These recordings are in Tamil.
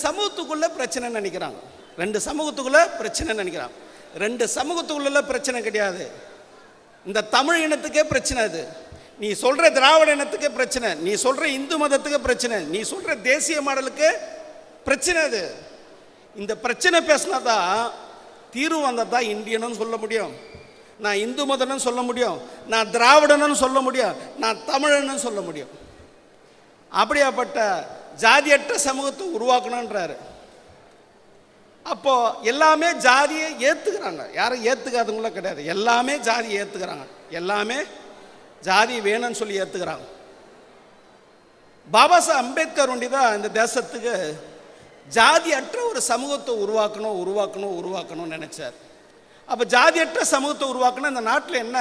சமூகத்துக்குள்ள பிரச்சனை நினைக்கிறாங்க. ரெண்டு சமூகத்துக்குள்ள பிரச்சனை நினைக்கிறாங்க. ரெண்டு சமூகத்துக்குள்ள பிரச்சனை கிடையாது. இந்த தமிழ் இனத்துக்கே பிரச்சனை. அது நீ சொல்ற திராவிட இனத்துக்கே பிரச்சனை, நீ சொல்ற இந்து மதத்துக்கு பிரச்சனை, நீ சொல்ற தேசிய மாடலுக்கு பிரச்சனை. அது இந்த பிரச்சனை பேசினாதான் தீர்வு வந்ததான் இந்தியனும் சொல்ல முடியும், நான் இந்து மதனும் சொல்ல முடியும், நான் திராவிடனும் சொல்ல முடியும், நான் தமிழனும் சொல்ல முடியும். அப்படியாப்பட்ட ஜாதியற்ற சமூகத்தை உருவாக்கணுன்றாரு. அப்போ எல்லாமே ஜாதியை ஏத்துக்கிறாங்க, யாரும் ஏத்துக்காதவங்களும் கிடையாது. எல்லாமே ஜாதியை ஏத்துக்கிறாங்க, எல்லாமே ஜாதி வேணும்னு சொல்லி ஏத்துக்கிறாங்க. பாபா சாஹேப் அம்பேத்கர் ஒண்டிதான் இந்த தேசத்துக்கு ஜாதியற்ற ஒரு சமூகத்தை உருவாக்கணும்னு நினைச்சார். அப்போ ஜாதியற்ற சமூகத்தை உருவாக்கணும். இந்த நாட்டில் என்ன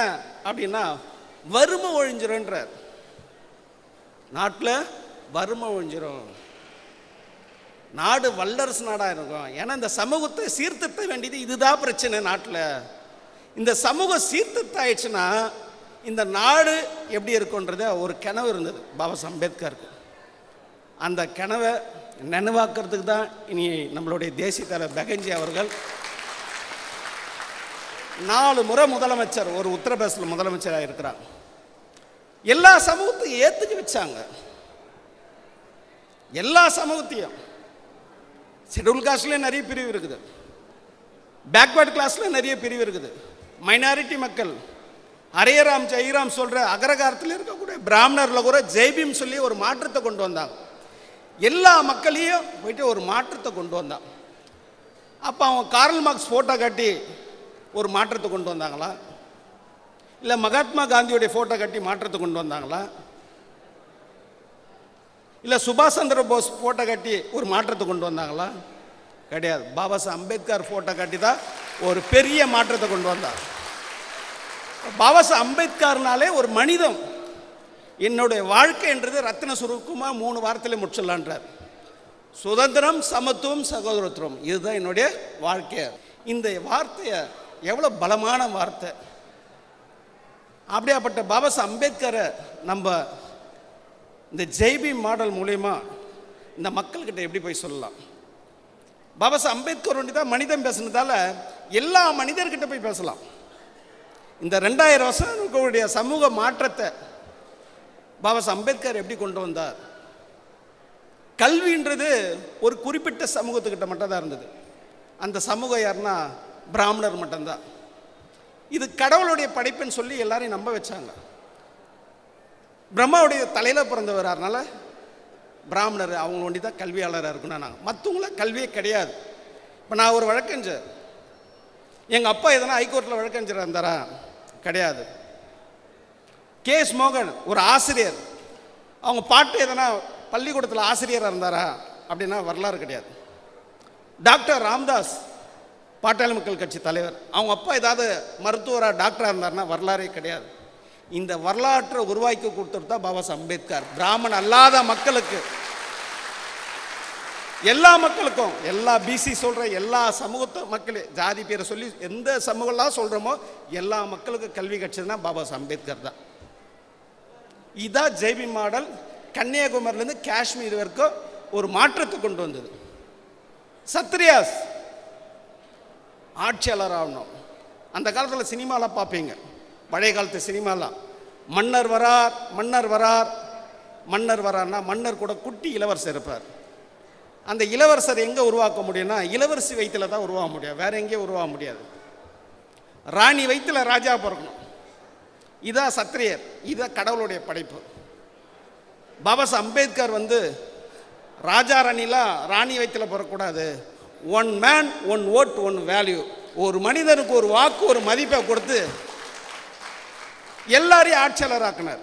அப்படின்னா வறுமை ஒழிஞ்சிரும்ன்றார். நாட்டில் வறுமை ஒழிஞ்சிரும், நாடு வல்லரசு நாடாக இருக்கும். ஏன்னா இந்த சமூகத்தை சீர்திருத்த வேண்டியது இதுதான் பிரச்சனை நாட்டில். இந்த சமூகம் சீர்திருத்தம் ஆயிடுச்சுன்னா இந்த நாடு எப்படி இருக்குன்றது ஒரு கனவு இருந்தது பாபா சாஹேப் அம்பேத்கருக்கு. அந்த கனவை நினைவாக்குறதுக்கு தான் இனி நம்மளுடைய தேசிய தலைவர் பெகன்ஜி அவர்கள் 4 முறை முதலமைச்சர், ஒரு உத்தரப்பிரதேசத்தில் முதலமைச்சராக இருக்கிறாங்க. எல்லா சமூகத்தையும் ஏற்றுக்க வச்சாங்க, எல்லா சமூகத்தையும். ஷெட்யூல் காஸ்ட்லேயும் நிறைய பிரிவு இருக்குது, பேக்வேர்டு கிளாஸில் நிறைய பிரிவு இருக்குது, மைனாரிட்டி மக்கள். ஹரேராம் ஜெய்ராம் சொல்கிற அகரகாரத்தில் இருக்கக்கூடிய பிராமணரில் கூட ஜெய்பீம் சொல்லி ஒரு மாற்றத்தை கொண்டு வந்தாங்க. எல்லா மக்களையும் போயிட்டு ஒரு மாற்றத்தை கொண்டு வந்தாங்க. அப்போ அவங்க கார்ல் மார்க்ஸ் ஃபோட்டோ காட்டி ஒரு மாற்றத்தை கொண்டு வந்தாங்களா, இல்லை மகாத்மா காந்தியுடைய ஃபோட்டோ காட்டி மாற்றத்தை கொண்டு வந்தாங்களா, இல்லை சுபாஷ் சந்திர போஸ் ஃபோட்டோ காட்டி ஒரு மாற்றத்தை கொண்டு வந்தாங்களா? கிடையாது. பாபா சாஹேப் அம்பேத்கர் ஃபோட்டோ காட்டி தான் ஒரு பெரிய மாற்றத்தை கொண்டு வந்தார். பாபா சாஹேப் அம்பேத்கர்னாலே ஒரு மனிதம். என்னுடைய வாழ்க்கைன்றது ரத்தின சுருக்கமாக 3 வாரத்தில் முடிச்சிடலான்றார். சுதந்திரம், சமத்துவம், சகோதரத்துவம், இதுதான் என்னுடைய வாழ்க்கை. இந்த வார்த்தையை எவ்வளோ பலமான வார்த்தை. அப்படியாப்பட்ட பாபா சாஹேப் அம்பேத்கரை நம்ம இந்த ஜெய்பீம் மாடல் மூலயமா இந்த மக்கள்கிட்ட எப்படி போய் சொல்லலாம்? பாபா சாஹேப் அம்பேத்கர் ஒண்டி தான் மனிதன் பேசுனதால எல்லா மனிதர்கிட்ட போய் பேசலாம். இந்த 2000 வருஷம் இருக்கக்கூடிய சமூக மாற்றத்தை பாபா சாஹேப் அம்பேத்கர் எப்படி கொண்டு வந்தார்? கல்வின்றது ஒரு குறிப்பிட்ட சமூகத்துக்கிட்ட மட்டும் தான் இருந்தது. அந்த சமூகம் யாருன்னா பிராமணர் மட்டும்தான். இது கடவுளுடைய படைப்புன்னு சொல்லி எல்லாரையும் நம்ப வச்சாங்க. பிரம்மாவுடைய தலையில் பிறந்தவர், அதனால பிராமணர் அவங்க ஒண்டி தான் கல்வியாளராக இருக்குன்னா நாங்கள் மற்றவங்கள கல்வியே கிடையாது. இப்போ நான் ஒரு வழக்கறிஞர், எங்கள் அப்பா எதனா ஹைகோர்ட்டில் வழக்கறிஞராக இருந்தாரா? கிடையாது. கேஎஸ் மோகன் ஒரு ஆசிரியர், அவங்க பாட்டு எதனா பள்ளிக்கூடத்தில் ஆசிரியராக இருந்தாரா அப்படின்னா வரலாறு கிடையாது. டாக்டர் ராம்தாஸ் பாட்டாளி மக்கள் கட்சி தலைவர், அவங்க அப்பா ஏதாவது மருத்துவராக டாக்டராக இருந்தாருன்னா வரலாறே கிடையாது. இந்த வரலாற்றை உருவாக்கி கொடுத்துட்டு தான் பாபா சாஹேப் அம்பேத்கர் பிராமணன் அல்லாத மக்களுக்கு, எல்லா மக்களுக்கும், எல்லா பிசி சொல்கிற எல்லா சமூகத்தை மக்களே, ஜாதி பேரை சொல்லி எந்த சமூகம்லாம் சொல்கிறோமோ எல்லா மக்களுக்கும் கல்வி கிடைச்சதுன்னா பாபா சாஹேப் அம்பேத்கர் தான். இதான் ஜெய்பீம் மாடல். கன்னியாகுமரியிலேருந்து காஷ்மீர் வரைக்கும் ஒரு மாற்றத்தை கொண்டு வந்தது. சத்ரியாஸ் ஆட்சியாளர் ஆகணும். அந்த காலத்தில் சினிமாலாம் பார்ப்பீங்க, பழைய காலத்து சினிமாலாம். மன்னர் வரார், மன்னர் வரார், மன்னர் வரார்னா மன்னர் கூட குட்டி இளவரசர் இருப்பார். அந்த இளவரசர் எங்கே உருவாக்க முடியும்னா இளவரசி வயிற்றில் தான் உருவாக முடியும், வேற எங்கேயும் உருவாக முடியாது. ராணி வயிற்றில் ராஜா பிறக்கணும். இதான் சத்திரியர், இதான் கடவுளுடைய படைப்பு. பாபா சாஹேப் அம்பேத்கர் ராஜா ராணிலாம் ராணி வயிற்றில் பிறக்கக்கூடாது. 1 மேன் 1 ஓட் 1 வேல்யூ, ஒரு மனிதனுக்கு ஒரு வாக்கு ஒரு மதிப்பை கொடுத்து எல்லாரையும் ஆட்சியாளர் ஆக்கினார்.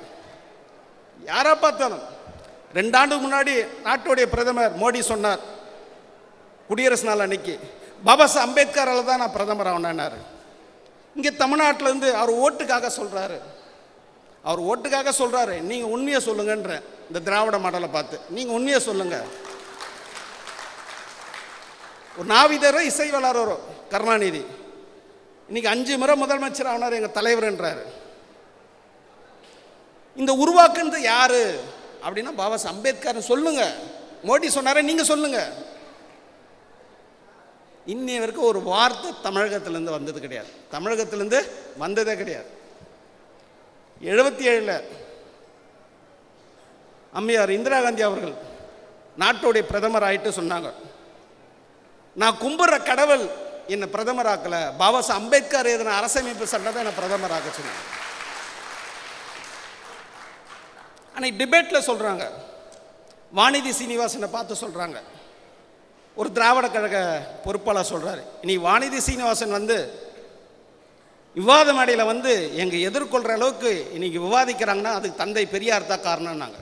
யாரா பார்த்தாலும் 2 ஆண்டுக்கு முன்னாடி நாட்டுடைய பிரதமர் மோடி சொன்னார், குடியரசு நாள் அன்னைக்கு, பாபா சாஹேப் அம்பேத்கரால் தான் நான் பிரதமர் ஆனார். இங்கே தமிழ்நாட்டிலேருந்து அவர் ஓட்டுக்காக சொல்கிறாரு, அவர் ஓட்டுக்காக சொல்கிறாரு. நீங்கள் உண்மையை சொல்லுங்கன்ற இந்த திராவிட மாடலை பார்த்து நீங்கள் உண்மையை சொல்லுங்க. ஒரு நாவிதரோ இசை வளரோ கருணாநிதி இன்னைக்கு 5 முறை முதலமைச்சர் ஆனார், எங்கள் தலைவர்ன்றாரு. இந்த உருவாக்குறது யாரு அப்படின்னா பாபா சாஹேப் அம்பேத்கர் சொல்லுங்க. மோடி சொன்னாரே, நீங்க சொல்லுங்க. இன்னைய வரைக்கும் ஒரு வார்த்தை தமிழகத்திலேருந்து வந்தது கிடையாது. தமிழகத்திலேருந்து வந்ததே கிடையாது. 77 அம்மையார் இந்திரா காந்தி அவர்கள் நாட்டோடைய பிரதமர் ஆயிட்டு சொன்னாங்க, நான் கும்புற கடவுள் என்னை பிரதமராக்கல, பாபா சாஹேப் அம்பேத்கர் எதுன அரசமைப்பு சட்டத்தை என்னை பிரதமராக்க சொன்னாங்க. அன்னைக்கு டிபேட்டில் சொல்கிறாங்க, வானதி சீனிவாசனை பார்த்து சொல்கிறாங்க, ஒரு திராவிட கழக பொறுப்பாளர் சொல்கிறாரு, இன்னைக்கு வானதி சீனிவாசன் வந்து விவாத மேடையில் வந்து எங்கள் எதிர்கொள்கிற அளவுக்கு இன்னைக்கு விவாதிக்கிறாங்கன்னா அதுக்கு தந்தை பெரியார் தான் காரணம்னாங்க.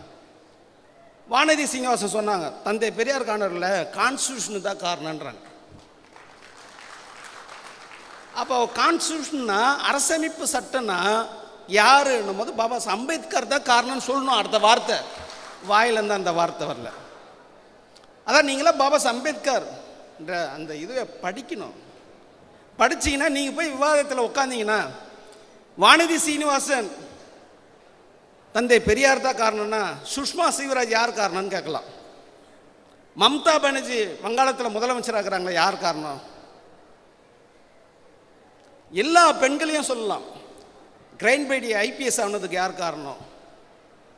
வானதி சீனிவாசன் சொன்னாங்க, தந்தை பெரியார் காரணம் இல்லை, கான்ஸ்டியூஷன் தான் காரணன்றாங்க. அப்போ கான்ஸ்டியூஷன்னா அரசமைப்பு சட்டம்னா யாருன்னும் போது பாபா சாஹேப் அம்பேத்கர் தான் காரணம்னு சொல்லணும். அடுத்த வார்த்தை வாயிலேருந்து அந்த வார்த்தை வரல. அதான் நீங்களாம் பாபா சாஹேப் அம்பேத்கர் அந்த இதுவை படிக்கணும். படிச்சிங்கன்னா நீங்கள் போய் விவாதத்தில் உட்காந்தீங்கன்னா வானதி சீனிவாசன் தந்தை பெரியார் தான் காரணம்னா சுஷ்மா சிவராஜ் யார் காரணம்னு கேட்கலாம். மம்தா பானர்ஜி வங்காளத்தில் முதலமைச்சராக இருக்கிறாங்களா, யார் காரணம்? எல்லா பெண்களையும் சொல்லலாம். கிரைன் பேடி ஐபிஎஸ் ஆனதுக்கு யார் காரணம்?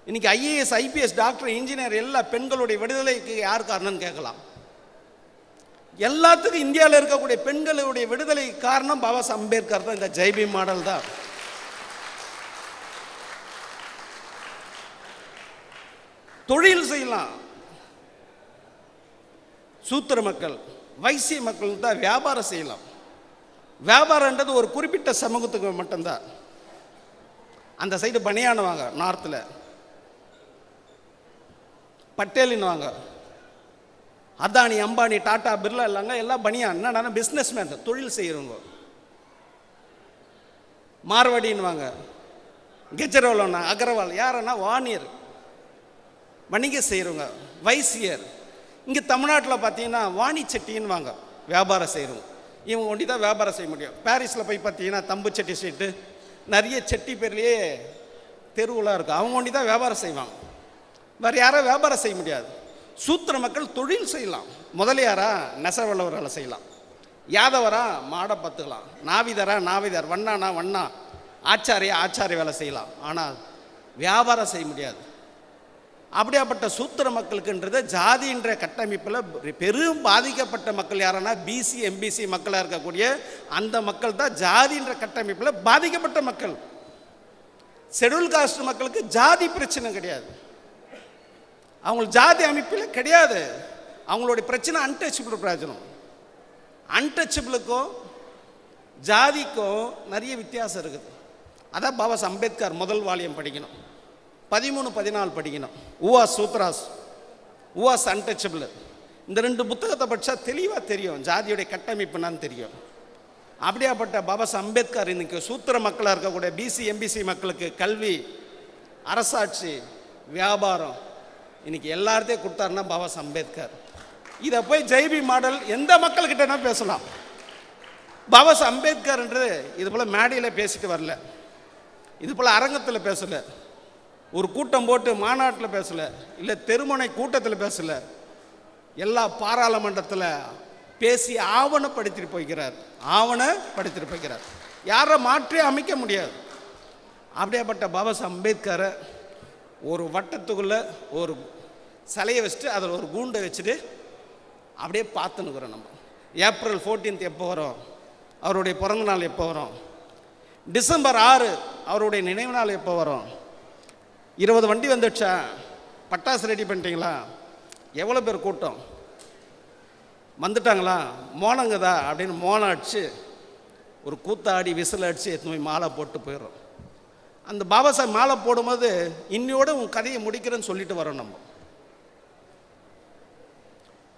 இன்னைக்கு ஐஏஎஸ் ஐபிஎஸ் டாக்டர் இன்ஜினியர் எல்லா பெண்களுடைய விடுதலைக்கு யார் காரணம்னு கேட்கலாம். எல்லாத்துக்கும் இந்தியாவில் இருக்கக்கூடிய பெண்களுடைய விடுதலை காரணம் பாபா சாஹேப் அம்பேத்கர் தான். இந்த ஜெய்பீம் மாடல் தான். தொழில் செய்யலாம். சூத்திர மக்கள் வைசிய மக்கள் தான் வியாபாரம் செய்யலாம். வியாபாரன்றது ஒரு குறிப்பிட்ட சமூகத்துக்கு மட்டும்தான். அந்த சைடு பனியானுவாங்க, நார்த்தில் பட்டேலின்னுவாங்க, அதானி அம்பானி டாடா பிர்லா இல்லைங்க, எல்லாம் பனியான். என்னன்னா பிஸ்னஸ் மேன், தொழில் செய்கிறவங்க. மார்வாடின்னுவாங்க, கெஜ்ரோலன்னா அகர்வால், யாருன்னா வாணியர், வணிக செய்கிறவங்க. வைசியர் இங்கே தமிழ்நாட்டில் பார்த்தீங்கன்னா வாணி செட்டின்னுவாங்க, வியாபாரம் செய்கிறவங்க. இவங்க ஒண்டி தான் வியாபாரம் செய்ய முடியும். பாரிஸில் போய் பார்த்தீங்கன்னா தம்பு செட்டி ஸ்ட்ரீட்டு நிறைய செட்டி பேர்லேயே தெருவெலாம் இருக்குது. அவங்க ஒண்டி தான் வியாபாரம் செய்வாங்க. வேறு யாரும் வியாபாரம் செய்ய முடியாது. சூத்திர மக்கள் தொழில் செய்யலாம். முதலியாரா நெசவளவர் வேலை செய்யலாம், யாதவரா மாடை பத்துக்கலாம், நாவிதரா நாவிதர், வண்ணானா வண்ணா, ஆச்சாரியா ஆச்சாரிய வேலை செய்யலாம். ஆனால் வியாபாரம் செய்ய முடியாது. அப்படியாப்பட்ட சூத்திர மக்களுக்குன்றது ஜாதின்ற கட்டமைப்பில் பெரும் பாதிக்கப்பட்ட மக்கள் யாருன்னா பிசி எம்பிசி மக்களாக இருக்கக்கூடிய அந்த மக்கள் தான் ஜாதின்ற கட்டமைப்பில் பாதிக்கப்பட்ட மக்கள். ஷெட்யூல் காஸ்ட் மக்களுக்கு ஜாதி பிரச்சனை கிடையாது, அவங்களுக்கு ஜாதி அமைப்பில் கிடையாது. அவங்களுடைய பிரச்சனை அன்டச்சபிள் பிரச்சனை. அன்டச்சபிளுக்கும் ஜாதிக்கும் நிறைய வித்தியாசம் இருக்குது. அதான் பாபா சாஹேப் அம்பேத்கர் முதல் வால்யம் படிக்கணும், 13, 14 படிக்கணும். உவாஸ் சூத்ராஸ், உவாஸ் அன்டச்சபிள். இந்த 2 புத்தகத்தை படித்தா தெளிவாக தெரியும் ஜாதியுடைய கட்டமைப்புனான்னு தெரியும். அப்படியாப்பட்ட பாபா சாஹேப் அம்பேத்கர் இன்னைக்கு சூத்திர மக்களாக இருக்கக்கூடிய பிசி எம்பிசி மக்களுக்கு கல்வி, அரசாட்சி, வியாபாரம் இன்னைக்கு எல்லார்த்தையும் கொடுத்தாருன்னா பாபா சாஹேப் அம்பேத்கர். இதை போய் ஜெய்பி மாடல் எந்த மக்கள்கிட்டனா பேசலாம். பாபா சாஹேப் அம்பேத்கர்ன்றது இது போல் மேடையில் பேசிட்டு வரல, இது போல் அரங்கத்தில் பேசலை, ஒரு கூட்டம் போட்டு மாநாட்டில் பேசலை, இல்லை தெருமுனை கூட்டத்தில் பேசலை, எல்லா பாராளுமன்றத்தில் பேசி ஆவணப்படுத்திட்டு போய்கிறார். ஆவணப்படுத்திட்டு போய்கிறார். யாரை மாற்றி அமைக்க முடியாது. அப்படியேப்பட்ட பாபா சாஹேப் அம்பேத்கரை ஒரு வட்டத்துக்குள்ளே ஒரு சிலையை வச்சுட்டு அதில் ஒரு கூண்டை வச்சுட்டு அப்படியே பார்த்துன்னுக்குறோம். நம்ம ஏப்ரல் 14 எப்போ வரும், அவருடைய பிறந்த நாள் எப்போ வரும், டிசம்பர் 6 அவருடைய நினைவு நாள் எப்போ வரும், 20 வண்டி வந்துடுச்சா, பட்டாசு ரெடி பண்ணிட்டீங்களா, எவ்வளோ பேர் கூட்டம் வந்துட்டாங்களா, மோனங்கதா அப்படின்னு மோனம் அடித்து ஒரு கூத்தாடி விசில் அடித்து எடுத்து போய் மாலை போட்டு போயிடுறோம். அந்த பாபா சாஹேப் மாலை போடும்போது இன்னையோட உன் கதையை முடிக்கிறேன்னு சொல்லிட்டு வரோம். நம்ம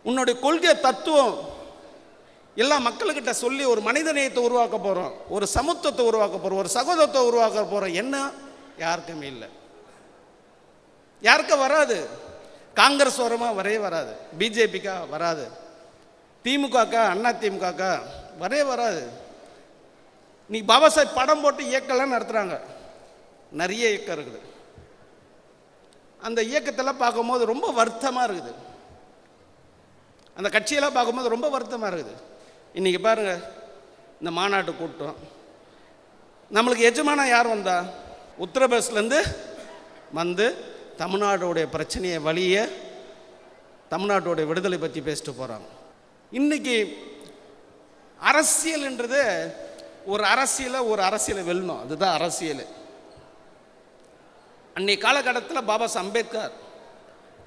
உன்னுடைய கொள்கை தத்துவம் எல்லா மக்கள்கிட்ட சொல்லி ஒரு மனித நேயத்தை உருவாக்க போகிறோம், ஒரு சமத்துவத்தை உருவாக்க போகிறோம், ஒரு சகோதரத்தை உருவாக்க போகிறோம். என்ன யாருக்குமே இல்லை, யாருக்கும் வராது. காங்கிரஸ் வரமா வரவே வராது, பிஜேபிக்கா வராது, திமுகக்கா அண்ணா திமுகக்கா வரவே வராது. நீ பாபா சாஹேப் படம் போட்டு இயக்கெல்லாம் நடத்துகிறாங்க, நிறைய இயக்கம் இருக்குது. அந்த இயக்கத்தெல்லாம் பார்க்கும்போது ரொம்ப வருத்தமாக இருக்குது. அந்த கட்சியெல்லாம் பார்க்கும்போது ரொம்ப வருத்தமாக இருக்குது. இன்றைக்கி பாருங்கள், இந்த மாநாட்டு கூட்டம் நம்மளுக்கு எஜமானா யார் வந்தா? உத்தரப்பிரதேசலேருந்து வந்து தமிழ்நாட்டுடைய பிரச்சனையை வழியை தமிழ்நாட்டுடைய விடுதலை பற்றி பேசிட்டு போகிறாங்க. இன்றைக்கி அரசியல்ன்றது ஒரு அரசியலை வெல்லணும், அதுதான் அரசியல். அன்றைய காலகட்டத்தில் பாபா சாஹேப் அம்பேத்கர்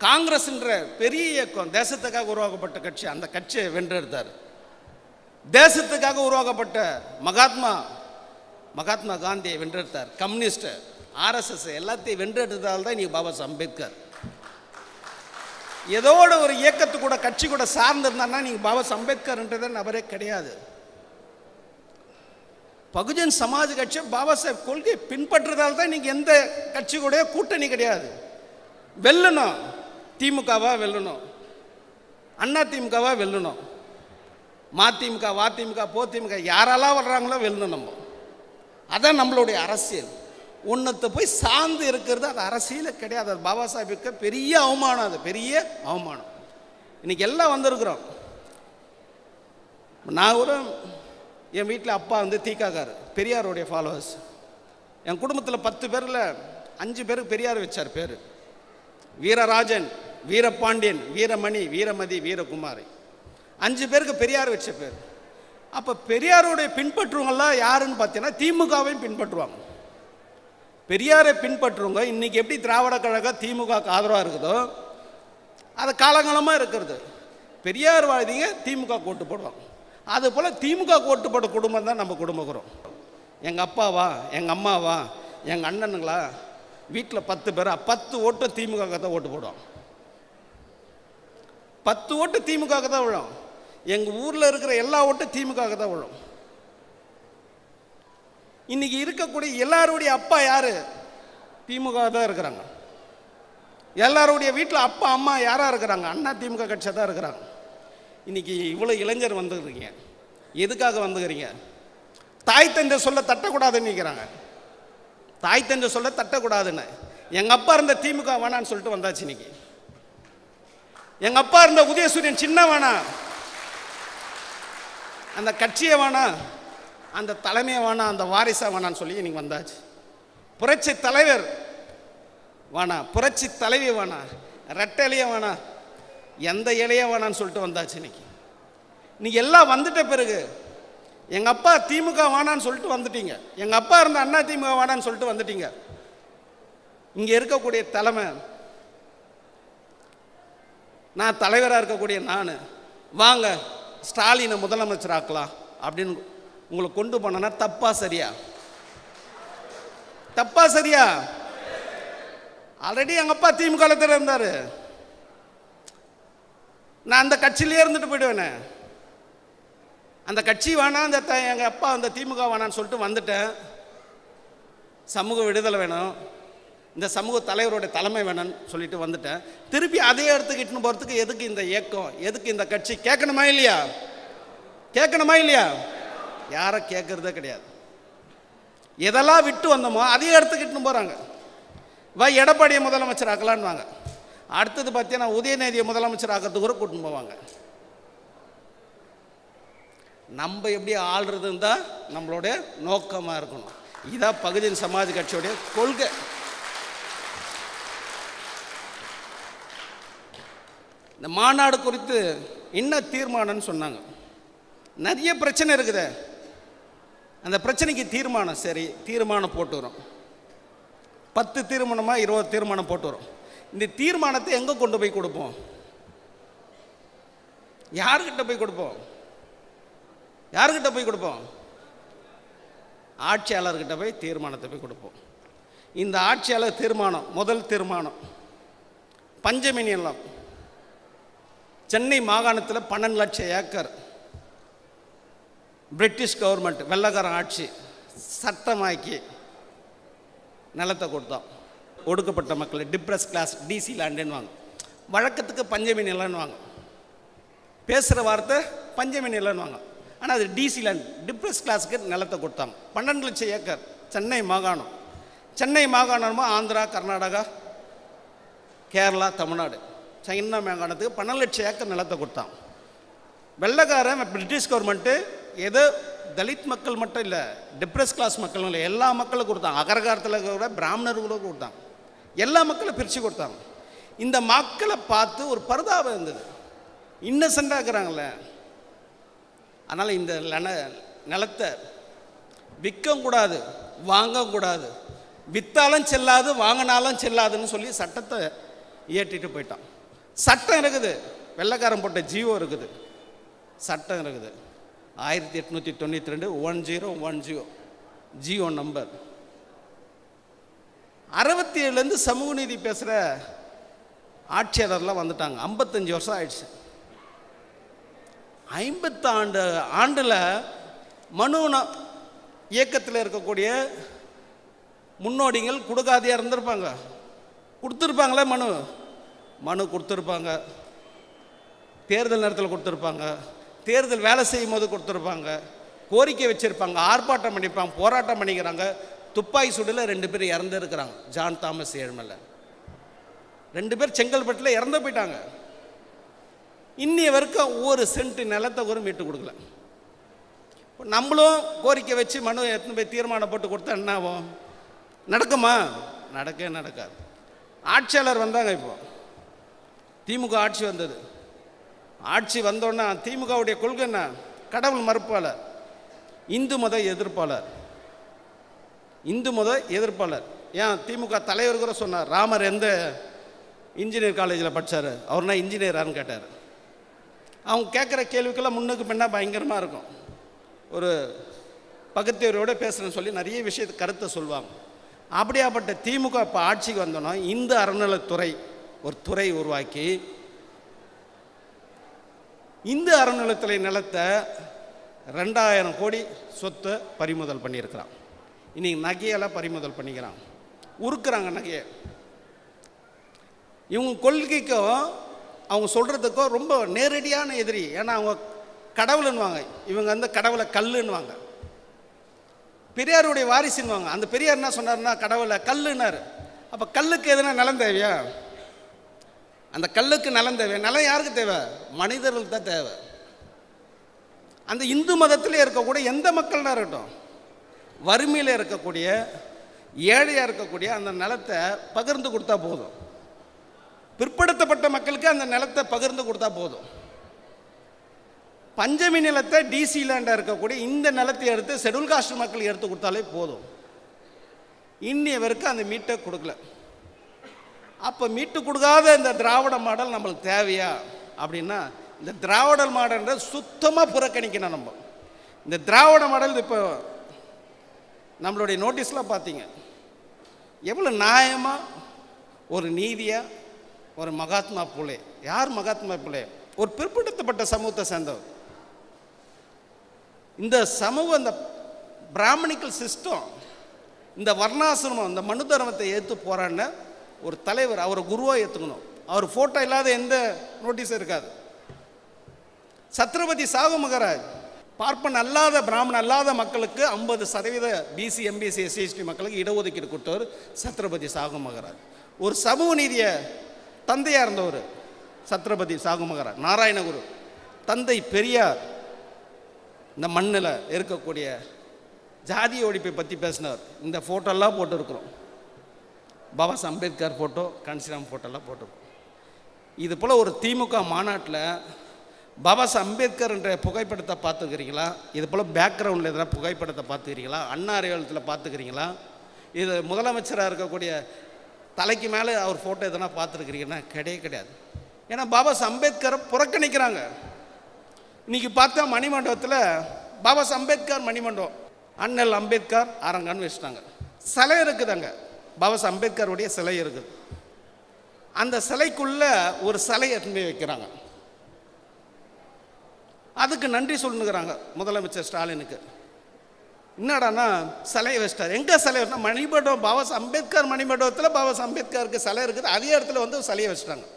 காங்கிரஸ்ன்ற பெரிய இயக்கம், தேசத்துக்காக உருவாக்கப்பட்ட கட்சி, அந்த கட்சியை வென்றெடுத்தார். தேசத்துக்காக உருவாக்கப்பட்ட மகாத்மா காந்தியை வென்றெடுத்தார். கம்யூனிஸ்ட், ஆர்எஸ்எஸ் எல்லாத்தையும் வென்றெடுத்ததால் தான் இன்னைக்கு பாபா சாஹேப் அம்பேத்கர். ஏதோட ஒரு இயக்கத்து கூட கட்சி கூட சார்ந்திருந்தான்னா நீங்கள் பாபா சாஹேப் அம்பேத்கர்ன்றத நபரே கிடையாது. பகுஜன் சமாஜ் கட்சி பாபா சாஹேப் கொள்கையை பின்பற்றுறதால் தான் நீங்கள் எந்த கட்சி கூட கூட்டணி கிடையாது. வெல்லணும், திமுகவா வெல்லணும், அண்ணா திமுகவா வெல்லணும், மதிமுக, வதிமுக, போதிமுக யாரெல்லாம் வர்றாங்களோ வெல்லணும். நம்ம அதான் நம்மளுடைய அரசியல். ஒன்றத்தை போய் சார்ந்து இருக்கிறது அது அரசியல் கிடையாது. அது பாபா சாஹேபுக்கு பெரிய அவமானம், அது பெரிய அவமானம். இன்றைக்கி எல்லாம் வந்திருக்கிறோம். நான் கூட என் வீட்டில் அப்பா வந்து தீக்காக்கார், பெரியாருடைய ஃபாலோவர்ஸ். என் குடும்பத்தில் 10 பேரில் 5 பேருக்கு பெரியார் வச்சார் பேர். வீரராஜன், வீரபாண்டியன், வீரமணி, வீரமதி, வீரகுமாரி, 5 பேருக்கு பெரியார் வச்ச பேர். அப்போ பெரியாருடைய பின்பற்றுவங்கெல்லாம் யாருன்னு பார்த்தீங்கன்னா திமுகவையும் பின்பற்றுவாங்க. பெரியாரை பின்பற்றுவங்க இன்றைக்கி எப்படி திராவிட கழகம் திமுக ஆதரவாக இருக்குதோ அது காலங்காலமாக இருக்கிறது. பெரியார் வாழ்ந்தீங்க திமுக ஓட்டு போடுவாங்க. அதுபோல் திமுக ஓட்டு போட குடும்பம் தான் நம்ம குடும்பக்கிறோம். எங்கள் அப்பாவா, எங்கள் அம்மாவா, எங்கள் அண்ணனுங்களா, வீட்டில் 10 பேரா, 10 ஓட்டு திமுக தான் ஓட்டு போடுவாங்க. 10 ஓட்டு திமுக தான் விழும். எங்கள் ஊரில் இருக்கிற எல்லா ஓட்டும் திமுக தான் விழும். இன்னைக்கு இருக்கக்கூடிய எல்லாருடைய அப்பா யாரு? திமுக தான் இருக்கிறாங்க. எல்லாருடைய வீட்டில் அப்பா அம்மா யாராக இருக்கிறாங்க? அண்ணா திமுக கட்சியாக தான் இருக்கிறாங்க. இன்னைக்கு இவ்வளோ இளைஞர் வந்துக்கிறீங்க, எதுக்காக வந்துக்கிறீங்க? தாய் தந்தை சொல்ல தட்டக்கூடாதுன்னு நிற்கிறாங்க. தாய் தந்தை சொல்ல தட்டக்கூடாதுன்னு எங்கள் அப்பா இருந்த திமுக வேணான்னு சொல்லிட்டு வந்தாச்சு. இன்னைக்கு எங்கள் அப்பா இருந்த உதயசூரியன் சின்ன வேணாம், அந்த கட்சியை வேணாம், அந்த தலைமையை வேணாம், அந்த வாரிசை வேணான்னு சொல்லி இன்னைக்கு வந்தாச்சு. புரட்சி தலைவர் வேணாம், புரட்சி தலைவி வேணாம், ரெட்டை இலைய வேணாம், எந்த இலைய வேணான்னு சொல்லிட்டு வந்தாச்சு. இன்னைக்கு எல்லாம் வந்துட்ட பிறகு எங்கள் அப்பா திமுக வேணான்னு சொல்லிட்டு வந்துட்டீங்க, எங்கள் அப்பா இருந்த அண்ணா திமுக வேணான்னு சொல்லிட்டு வந்துட்டீங்க. இங்கே இருக்கக்கூடிய தலைமை, நான் தலைவராக இருக்கக்கூடிய நான், வாங்க ஸ்டாலினை முதலமைச்சர் ஆக்கலாம் அப்படின்னு உங்களை கொண்டு போனா தப்பா சரியா? தப்பா சரியா? ஆல்ரெடி எங்கள் அப்பா திமுக இருந்தார், நான் அந்த கட்சியிலே இருந்துட்டு போயிடுவேனே. அந்த கட்சி வேணாம், அந்த எங்கள் அப்பா அந்த திமுக வேணான்னு சொல்லிட்டு வந்துட்டேன். சமூக விடுதலை வேணும், இந்த சமூக தலைவருடைய தலைமை வேணும்னு சொல்லிட்டு வந்துட்டேன். திருப்பி அதே இடத்துக்கு இட்டுன்னு போகிறதுக்கு எதுக்கு இந்த இயக்கம், எதுக்கு இந்த கட்சி? கேட்கணுமா இல்லையா? கேட்கணுமா இல்லையா? யாரை கேட்கறதே கிடையாது. எதெல்லாம் விட்டு வந்தோமோ அதே இடத்துக்கு இட்டுன்னு போகிறாங்க. எடப்பாடியை முதலமைச்சர் ஆக்கலான்னு வாங்க, அடுத்தது பார்த்தீங்கன்னா உதயநிதியை முதலமைச்சர் ஆக்கிறதுக்கு கூட கூட்டின்னு போவாங்க. நம்ம எப்படி ஆள்றதுன்னு தான் நம்மளுடைய நோக்கமாக இருக்கணும். இதான் பகுஜன் சமாஜ் கட்சியுடைய கொள்கை. இந்த மாநாடு குறித்து என்ன தீர்மானம்னு சொன்னாங்க. நிறைய பிரச்சனை இருக்குது, அந்த பிரச்சனைக்கு தீர்மானம். சரி, தீர்மானம் போட்டு வரோம். 10 தீர்மானமா 20 தீர்மானம் போட்டு வரோம். இந்த தீர்மானத்தை எங்கே கொண்டு போய் கொடுப்போம்? யாருக்கிட்ட போய் கொடுப்போம்? யாருக்கிட்ட போய் கொடுப்போம்? ஆட்சியாளர்கிட்ட போய் தீர்மானத்தை போய் கொடுப்போம். இந்த ஆட்சியாளர் தீர்மானம், முதல் தீர்மானம், பஞ்சமி நிலம் சென்னை மாகாணத்தில் 12 லட்சம் ஏக்கர் பிரிட்டிஷ் கவர்மெண்ட் வெள்ளக்காரன் ஆட்சி சட்டமாக்கி நிலத்தை கொடுத்தோம். ஒடுக்கப்பட்ட மக்களை, டிப்ரெஸ் கிளாஸ், டிசி லேண்டுன்னு வாங்க. வழக்கத்துக்கு பஞ்சமி நிலன்னு வாங்க, பேசுகிற வார்த்தை பஞ்சமி நிலன்னு வாங்க. ஆனால் அது டிசி லேண்ட், டிப்ரெஸ் கிளாஸுக்கு நிலத்தை கொடுத்தாங்க. 12 லட்சம் ஏக்கர் சென்னை மாகாணம். சென்னை மாகாணமா ஆந்திரா, கர்நாடகா, கேரளா, தமிழ்நாடு, சென்னை மாகாணத்துக்கு 12 லட்சம் ஏக்கர் நிலத்தை கொடுத்தாங்க. வெள்ளைக்காரன் பிரிட்டிஷ் கவர்மெண்ட்டு ஏதோ தலித் மக்கள் மட்டும் இல்லை, டிப்ரெஸ் கிளாஸ் மக்களும் இல்லை, எல்லா மக்களும் கொடுத்தாங்க. அகரகாரத்தில் கூட பிராமணர்களும் கொடுத்தாங்க, எல்லா மக்களும் பிரித்து கொடுத்தாங்க. இந்த மக்களை பார்த்து ஒரு பரிதாபம் இருந்தது, இன்னசென்ட்டாக இருக்கிறாங்களே. அதனால் இந்த நிலத்தை விற்கக்கூடாது, வாங்கக்கூடாது, விற்றாலும் செல்லாது, வாங்கினாலும் செல்லாதுன்னு சொல்லி சட்டத்தை இயற்றிட்டு போயிட்டான். சட்டம் இருக்குது, வெள்ளைக்காரன் போட்ட ஜியோ இருக்குது, சட்டம் இருக்குது. 1892 1010 ஜியோ நம்பர். 67 சமூக நீதி பேசுகிற ஆட்சியாளர்லாம் வந்துட்டாங்க. 55 வருஷம் ஆயிடுச்சு. 50 ஆண்டில் மனு இயக்கத்தில் இருக்கக்கூடிய முன்னோடிகள் கொடுக்காதையாக இருந்திருப்பாங்க. கொடுத்துருப்பாங்களே, மனு கொடுத்துருப்பாங்க, தேர்தல் நேரத்தில் கொடுத்துருப்பாங்க, தேர்தல் வேலை செய்யும் போது கொடுத்துருப்பாங்க, கோரிக்கை வச்சுருப்பாங்க, ஆர்ப்பாட்டம் பண்ணியிருப்பாங்க, போராட்டம் பண்ணிக்கிறாங்க. துப்பாக்கி சூடில் 2 பேர் இறந்து இருக்கிறாங்க. ஜான் தாமஸ் ஏழ்மலை 2 பேர் செங்கல்பட்டில் இறந்து போயிட்டாங்க. இன்னைய வரைக்கும் ஒரு சென்ட் நிலத்தை கூட மீட்டு கொடுக்கல. நம்மளும் கோரிக்கை வச்சு மனு எத்தனை போய் தீர்மானம் போட்டு கொடுத்தா என்ன ஆகும்? நடக்குமா? நடக்காது. ஆட்சியாளர் வந்தாங்க. இப்போ திமுக ஆட்சி வந்தது. ஆட்சி வந்தோன்னா திமுகவுடைய கொள்கை என்ன? கடவுள் மறுப்பாளர், இந்து மத எதிர்ப்பாளர். ஏன் திமுக தலைவர் கூட சொன்னார், ராமர் எந்த இன்ஜினியர் காலேஜில் படித்தார், அவர்னா இன்ஜினியரான்னு கேட்டார். அவங்க கேட்குற கேள்விக்கெல்லாம் முன்னுக்கு பின்னா பயங்கரமாக இருக்கும். ஒரு பகுத்தறிவோடு பேசுகிறேன்னு சொல்லி நிறைய விஷயத்து கருத்தை சொல்லுவாங்க. அப்படியாப்பட்ட திமுக இப்போ ஆட்சிக்கு வந்தோன்னா இந்து அறநிலைத்துறை ஒரு துறை உருவாக்கி இந்து அறநிலையத்துறை நிலத்தை 2000 கோடி சொத்தை பறிமுதல் பண்ணியிருக்கிறான். இன்றைக்கி நகையெல்லாம் பறிமுதல் பண்ணிக்கிறான், உருக்குறாங்க நகையை. இவங்க கொள்கைக்கும் அவங்க சொல்கிறதுக்கும் ரொம்ப நேரடியான எதிரி. ஏன்னா அவங்க கடவுளுன்னுவாங்க, இவங்க கடவுளை கல்லுன்னுவாங்க. பெரியாருடைய வாரிசுன்னுவாங்க. அந்த பெரியார் என்ன சொன்னார்னா கடவுளை கல்லுன்னாரு. அப்போ கல்லுக்கு எதுனா நிலம் தேவையா? அந்த கல்லுக்கு நிலம் தேவை. நிலம் யாருக்கு தேவை? மனிதர்களுக்கு தான் தேவை. அந்த இந்து மதத்திலே இருக்கக்கூடிய எந்த மக்கள்னா இருக்கட்டும், வறுமையில் இருக்கக்கூடிய ஏழையாக இருக்கக்கூடிய அந்த நிலத்தை பகிர்ந்து கொடுத்தா போதும். பிற்படுத்தப்பட்ட மக்களுக்கு அந்த நிலத்தை பகிர்ந்து கொடுத்தா போதும். பஞ்சமி நிலத்தை டிசி லேண்டாக இருக்கக்கூடிய இந்த நிலத்தை எடுத்து ஷெட்யூல் காஸ்ட் மக்களுக்கு எடுத்து கொடுத்தாலே போதும். இன்னைய வரைக்கும் அந்த மீட்டை கொடுக்கல. அப்போ மீட்டு கொடுக்காத இந்த திராவிட மாடல் நம்மளுக்கு தேவையா அப்படின்னா, இந்த திராவிட மாடல்ன்ற சுத்தமாக புறக்கணிக்கணும். நம்ம இந்த திராவிட மாடல் இப்போ நம்மளுடைய நோட்டீஸில் பார்த்தீங்க எவ்வளோ நியாயமாக ஒரு நீதியாக ஒரு மகாத்மா புலே. யார் மகாத்மா புலே? ஒரு பிற்படுத்தப்பட்ட சமூகத்தை சேர்ந்தவர். இந்த சமூகம், இந்த பிராமணிக்கல் சிஸ்டம், இந்த வர்ணாசிரமம், இந்த மனு தர்மத்தை ஏற்று போராடின ஒரு தலைவர், அவரை குருவாக ஏற்றுக்கணும். அவர் ஃபோட்டோ இல்லாத எந்த நோட்டீஸும் இருக்காது. சத்ரபதி சாகு மகாராஜ் பார்ப்பன் அல்லாத பிராமணன் அல்லாத மக்களுக்கு 50% பிசி எம்பிசி எஸ்சி எஸ்டி மக்களுக்கு இடஒதுக்கீடு கொடுத்தவர் சத்ரபதி சாகு மகாராஜ். ஒரு சமூக நீதியை தந்தையாக இருந்தவர் சத்ரபதி சாகு மகாராஜ். நாராயணகுரு தந்தை பெரியார் இந்த மண்ணில் இருக்கக்கூடிய ஜாதிய ஒழிப்பை பற்றி பேசினார். இந்த ஃபோட்டோலாம் போட்டுருக்குறோம். பாபா சாஹேப் அம்பேத்கர் ஃபோட்டோ, காஞ்சிராம் ஃபோட்டோலாம் போட்டிருக்கோம். இது போல் ஒரு திமுக மாநாட்டில் பாபா சாஹேப் அம்பேத்கர் என்ற புகைப்படத்தை பார்த்துக்கிறீங்களா? இது போல் பேக்ரவுண்டில் எதனா புகைப்படத்தை பார்த்துக்கிறீங்களா? அண்ணா அறிவாலயத்தில் பார்த்துக்கிறீங்களா? இது முதலமைச்சராக இருக்கக்கூடிய தலைக்கு மேலே அவர் ஃபோட்டோ எதனா பார்த்துருக்கிறீங்கன்னா கிடையாது. ஏன்னா பாபா சாஹேப் அம்பேத்கரை புறக்கணிக்கிறாங்க. இன்றைக்கி பார்த்தா மணிமண்டபத்தில் பாபா சாஹேப் அம்பேத்கர் மணிமண்டபம், அண்ணல் அம்பேத்கர் அரங்கன்னு வச்சுட்டாங்க. சிலை இருக்குதுங்க, பாபா சாஹேப் அம்பேத்கருடைய சிலை இருக்குது. அந்த சிலைக்குள்ள ஒரு சிலை எடுத்து வைக்கிறாங்க. அதுக்கு நன்றி சொல்லுங்கிறாங்க முதலமைச்சர் ஸ்டாலினுக்கு. என்னடானா சிலையை வச்சிட்டார். எங்கே சிலை வச்சுனா மணிமண்டபம், பாபா சாஹேப் அம்பேத்கர் மணிமண்டபத்தில் பாபா சாஹேப் அம்பேத்கருக்கு சிலை இருக்குது. அதே இடத்துல வந்து சிலையை வச்சுட்டாங்க.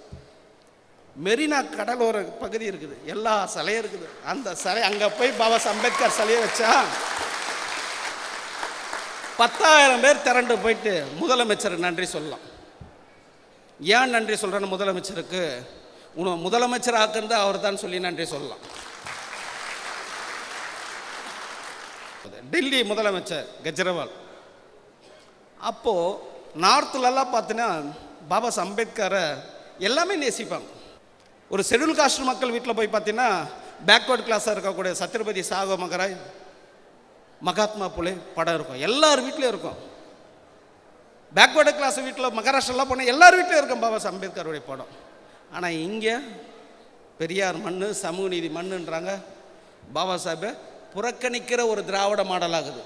மெரினா கடலோர பகுதி இருக்குது, எல்லா சிலையும் இருக்குது. அந்த சிலை அங்கே போய் பாபா சாஹேப் அம்பேத்கர் சிலையை வச்சா 10,000 பேர் திரண்டு போயிட்டு முதலமைச்சருக்கு நன்றி சொல்லலாம். ஏன் நன்றி சொல்கிறேன்னு முதலமைச்சருக்கு, முதலமைச்சர் ஆக்குறது அவர் தான் சொல்லி நன்றி சொல்லலாம். டெல்லி முதலமைச்சர் கெஜ்ரிவால். அப்போது நார்த்துலலாம் பார்த்தீங்கன்னா பாபா சாஹேப் அம்பேத்கரை எல்லாமே நேசிப்பாங்க. ஒரு ஷெட்யூல் காஸ்ட் மக்கள் வீட்டில் போய் பார்த்தீங்கன்னா பேக்வர்ட் கிளாஸாக இருக்கக்கூடிய சத்ரபதி சாகு மகராஜ், மகாத்மா புலே படம் இருக்கும், எல்லார் வீட்லேயும் இருக்கும். பேக்வர்டு கிளாஸ் வீட்டில் மகாராஷ்டிரெலாம் போனால் எல்லார் வீட்லேயும் இருக்கும் பாபா சாஹேப் அம்பேத்கருடைய படம். ஆனால் இங்கே பெரியார் மண்ணு, சமூக நீதி மண்ணுன்றாங்க. பாபா சாஹேபை புறக்கணிக்கிற ஒரு திராவிட மாடல் ஆகுது.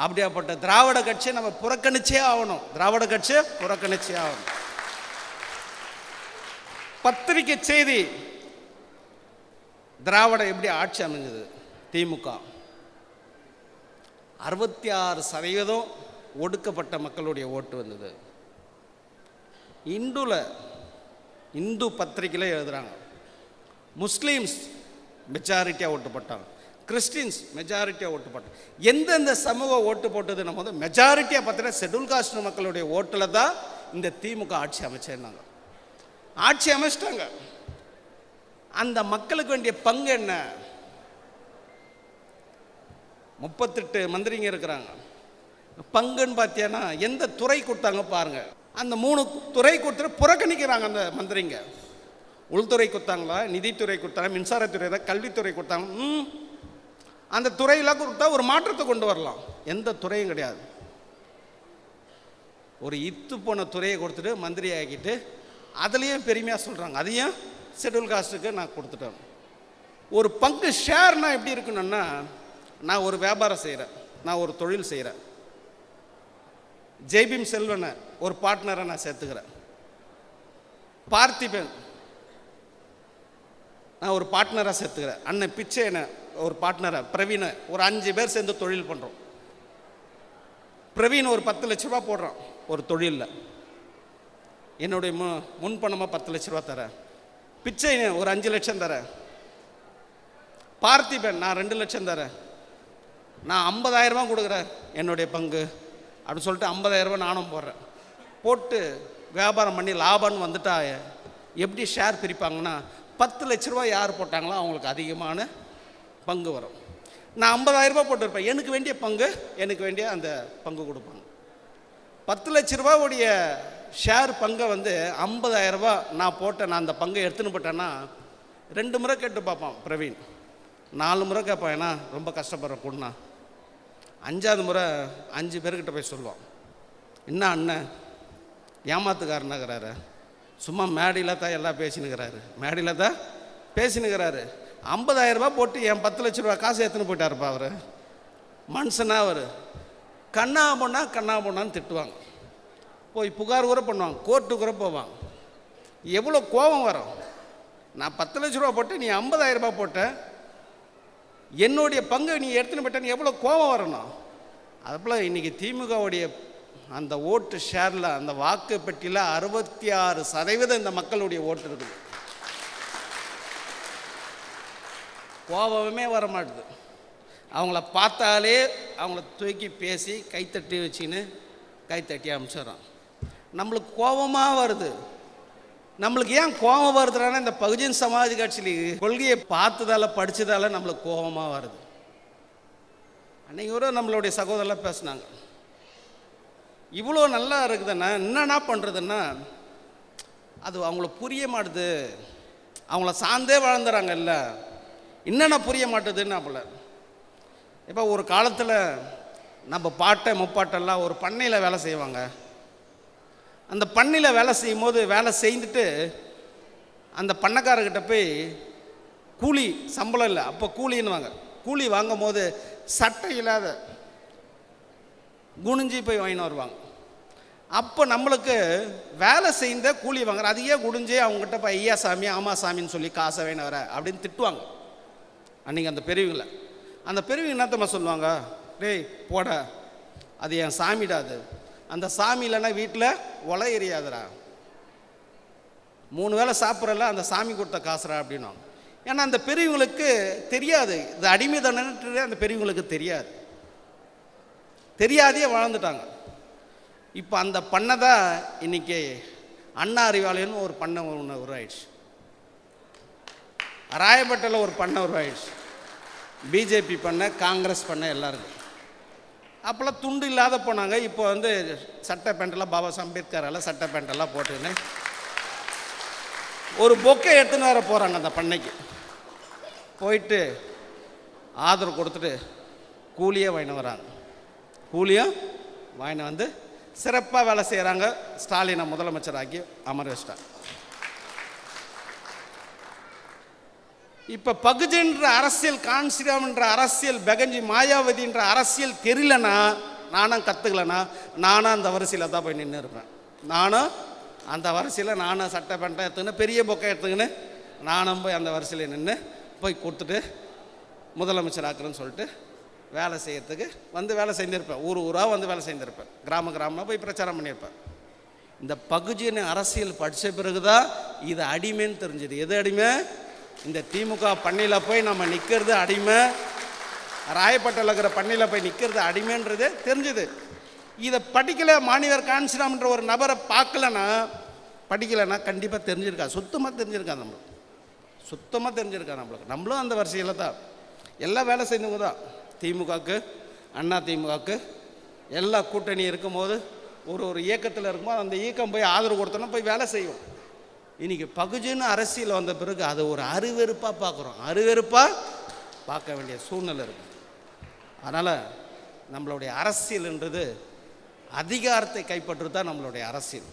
அப்படியாப்பட்ட திராவிட கட்சியை நம்ம புறக்கணிச்சே ஆகணும். திராவிட கட்சியை புறக்கணிச்சே ஆகணும். பத்திரிகை செய்தி, திராவிட எப்படி ஆட்சி அமைஞ்சது? திமுக 66% ஒடுக்கப்பட்ட மக்களுடைய ஓட்டு வந்தது. இந்து பத்திரிகையில் எழுதுகிறாங்க, முஸ்லீம்ஸ் மெஜாரிட்டியாக ஓட்டு போட்டாங்க, கிறிஸ்டின்ஸ் மெஜாரிட்டியாக ஓட்டு போட்டாங்க. எந்தெந்த சமூகம் ஓட்டு போட்டதுன்னு போது மெஜாரிட்டியாக பார்த்தீங்கன்னா ஷெட்யூல் காஸ்ட் மக்களுடைய ஓட்டில் தான் இந்த திமுக ஆட்சி அமைச்சிருந்தாங்க. ஆட்சி அமைச்சிட்டாங்க. அந்த மக்களுக்கு வேண்டிய பங்கு என்ன? 38 மந்திரிங்க இருக்கிறாங்க. பங்குன்னு பார்த்தீங்கன்னா எந்த துறை கொடுத்தாங்க பாருங்க. அந்த 3 துறை கொடுத்துட்டு புறக்கணிக்கிறாங்க அந்த மந்திரிங்க. உள்துறை கொடுத்தாங்களா, நிதித்துறை கொடுத்தாங்க, மின்சாரத்துறை தான், கல்வித்துறை கொடுத்தாங்க. அந்த துறையெல்லாம் கொடுத்தா ஒரு மாற்றத்தை கொண்டு வரலாம். எந்த துறையும் கிடையாது. ஒரு இத்து போன துறையை கொடுத்துட்டு மந்திரி ஆக்கிட்டு அதுலேயும் பெருமையாக சொல்கிறாங்க, அதையும் ஷெட்யூல் காஸ்ட்டுக்கு நான் கொடுத்துட்டேன். ஒரு பங்கு ஷேர்னா எப்படி இருக்கணும்னா, நான் ஒரு வியாபாரம் செய்கிறேன், நான் ஒரு தொழில் செய்கிறேன், ஜெய்பீம் செல்வனை ஒரு பார்ட்னரை நான் சேர்த்துக்கிறேன், பார்த்திபன் நான் ஒரு பார்ட்னராக சேர்த்துக்கிறேன், அண்ணன் பிச்சைனை ஒரு பார்ட்னராக, பிரவீனை ஒரு 5 பேர் சேர்ந்து தொழில் பண்ணுறோம். பிரவீன் ஒரு 10 லட்ச ரூபா போடுறான் ஒரு தொழிலில், என்னுடைய முன்பணமாக 10 லட்ச ரூபா தரேன், பிச்சை ஒரு 5 லட்சம் தரேன், பார்த்திபன் நான் 2 லட்சம் தரேன், நான் 50,000 ரூபா கொடுக்குறேன் என்னுடைய பங்கு அப்படின்னு சொல்லிட்டு 50,000 ரூபா நானும் போடுறேன். போட்டு வியாபாரம் பண்ணி லாபம்னு வந்துட்டா எப்படி ஷேர் பிரிப்பாங்கன்னா, 10 லட்ச ரூபா யார் போட்டாங்களோ அவங்களுக்கு அதிகமான பங்கு வரும். நான் 50,000 ரூபா போட்டிருப்பேன், எனக்கு வேண்டிய பங்கு, எனக்கு வேண்டிய அந்த பங்கு கொடுப்பாங்க. 10 லட்ச ரூபாவுடைய ஷேர் பங்கை 50,000 ரூபா நான் போட்டேன், நான் அந்த பங்கை எடுத்துன்னு போட்டேன்னா 2 முறை கேட்டு பார்ப்பான் பிரவீன், 4 முறை கேட்பான், ஏன்னா ரொம்ப கஷ்டப்படுறேன் கொடுண்ணா. 5ஆவது முறை 5 பேர்கிட்ட போய் சொல்லுவான், என்ன அண்ணன் ஏமாத்துக்காரனாகிறாரு, சும்மா மேடையில் தான் எல்லாம் பேசினுக்கிறாரு, மேடையில் தான் பேசினுக்கிறாரு, 50,000 ரூபா போட்டு என் 10 லட்ச ரூபா காசு எடுத்துன்னு போயிட்டாருப்பா அவர், மனுஷனா அவர், கண்ணா பொண்ணான்னு திட்டுவாங்க, போய் புகார் கூட பண்ணுவாங்க, கோர்ட்டு கூட போவாங்க. எவ்வளோ கோபம் வரும். நான் 10 லட்ச ரூபா போட்டு நீ 50,000 ரூபா போட்ட, என்னுடைய பங்கு நீ எடுத்துன்னு போட்டேன்னு எவ்வளோ கோபம் வரணும். அதுபோல் இன்றைக்கி திமுகவுடைய அந்த ஓட்டு ஷேரில், அந்த வாக்கு பெட்டியில் 66% இந்த மக்களுடைய ஓட்டு இருக்குது. கோபமே வர மாட்டுது. அவங்கள பார்த்தாலே அவங்கள தூக்கி பேசி கைத்தட்டி வச்சுன்னு கைத்தட்டி அனுப்பிச்சிடறான். நம்மளுக்கு கோபமாக வருது. நம்மளுக்கு ஏன் கோபம் வருதுன்னா, இந்த பகுஜன் சமாஜ் கட்சியில் கொள்கையை பார்த்ததால படித்ததால நம்மளுக்கு கோபமாக வருது. அன்றைக்கி கூட நம்மளுடைய சகோதரர்லாம் பேசினாங்க, இவ்வளோ நல்லா இருக்குதுன்னா என்னென்ன பண்ணுறதுன்னா, அது அவங்கள புரிய மாட்டுது, அவங்கள சார்ந்தே வாழ்ந்துறாங்க, இல்லை என்னென்ன புரிய மாட்டுதுன்னு. அப்போல இப்போ ஒரு காலத்தில் நம்ம பாட்டை முப்பாட்டெல்லாம் ஒரு பண்ணையில் வேலை செய்வாங்க. அந்த பண்ணையில் வேலை செய்யும் போது வேலை செய்துட்டு அந்த பண்ணக்காரர்கிட்ட போய் கூலி, சம்பளம் இல்லை அப்போ கூலின்னுவாங்க, கூலி வாங்கும் போது சட்டை இல்லாத குனிஞ்சி போய் வாங்கின்னு வருவாங்க. அப்போ நம்மளுக்கு வேலை செய்த கூலி வாங்குற அதையே குடிஞ்சே அவங்ககிட்ட போய் ஐயா சாமி ஆமா சாமின்னு சொல்லி காசை வேணும் வர அப்படின்னு திட்டுவாங்க. அன்றைக்கி அந்த பெரியவங்களை, அந்த பெரியவங்க என்னத்தம்மா சொல்லுவாங்க, டேய் போட, அது என் சாமிடாது, அந்த சாமி இல்லைன்னா வீட்டில் ஒலை எரியாதுரா, 3 வேளை சாப்பிட்றல அந்த சாமி கொடுத்த காசுரா அப்படின்வாங்க. ஏன்னா அந்த பெரியவங்களுக்கு தெரியாது, இது அடிமை தானே, அந்த பெரியவங்களுக்கு தெரியாதே வாழ்ந்துட்டாங்க. இப்போ அந்த பண்ணை தான் இன்றைக்கி அண்ணா அறிவாலயம்னு ஒரு பண்ணை ஒன்று உருவாயிடுச்சு, ராயப்பேட்டையில் ஒரு பண்ணை உருவாயிடுச்சு, பிஜேபி பண்ணை, காங்கிரஸ் பண்ணை எல்லாம் இருக்குது. அப்போல்லாம் துண்டு இல்லாத போனாங்க. இப்போ வந்து சட்டை பேண்டெல்லாம் பாபா அம்பேத்கரால் சட்டை பேண்டெல்லாம் போட்டுன்னு ஒரு பொக்கை எடுத்துன்னு வர போகிறாங்க. அந்த பண்ணைக்கு போயிட்டு ஆதரவு கொடுத்துட்டு கூலியே வாங்கிட்டு வராங்க. கூலியும் வாங்கிட்டு வந்து சிறப்பாக வேலை செய்கிறாங்க. ஸ்டாலினை முதலமைச்சராக்கி அமர வச்சிட்டாங்க. இப்போ பகுஜன்ற அரசியல், கான்சிராம்ன்ற அரசியல், பெகஞ்சி மாயாவதின்ற அரசியல் தெரியலனா, நானும் கற்றுக்கலனா, நானும் அந்த வரிசையில் தான் போய் நின்று இருப்பேன். நானும் அந்த வரிசையில் நானும் சட்டை பேண்டை எடுத்துக்கின்னு பெரிய பொக்கை எடுத்துக்கின்னு நானும் போய் அந்த வரிசையில் நின்று போய் கொடுத்துட்டு முதலமைச்சர் ஆக்குறேன்னு சொல்லிட்டு வேலை செய்யறதுக்கு வந்து வேலை செஞ்சுருப்பேன். ஊராக வந்து வேலை செஞ்சுருப்பேன். கிராமமாக போய் பிரச்சாரம் பண்ணியிருப்பேன். இந்த பகுஜின்னு அரசியல் படித்த பிறகு தான் இது அடிமைன்னு தெரிஞ்சுது. எது அடிமை? இந்த திமுக பண்ணையில் போய் நம்ம நிற்கிறது அடிமை, ராயப்பட்டில் இருக்கிற பண்ணையில் போய் நிற்கிறது அடிமைன்றது தெரிஞ்சுது. இதை படிக்கலை மாணிவர் காஞ்சிராம்ன்ற ஒரு நபரை படிக்கலைன்னா கண்டிப்பாக தெரிஞ்சிருக்கா, சுத்தமாக தெரிஞ்சிருக்கா, நம்மளுக்கு. நம்மளும் அந்த வரிசையில் தான் எல்லாம் வேலை செஞ்சவங்க தான். திமுகவுக்கு, அண்ணா திமுகவுக்கு எல்லா கூட்டணி இருக்கும்போது ஒரு இயக்கத்தில் இருக்கும்போது அந்த இயக்கம் போய் ஆதரவு கொடுத்தோன்னா போய் வேலை செய்வோம். இன்றைக்கி பகுஜின்னு அரசியல் வந்த பிறகு அதை ஒரு அருவெறுப்பாக பார்க்குறோம். அருவெறுப்பாக பார்க்க வேண்டிய சூழ்நிலை இருக்குது. அதனால் நம்மளுடைய அரசியல்ன்றது அதிகாரத்தை கைப்பற்றுறது தான் நம்மளுடைய அரசியல்.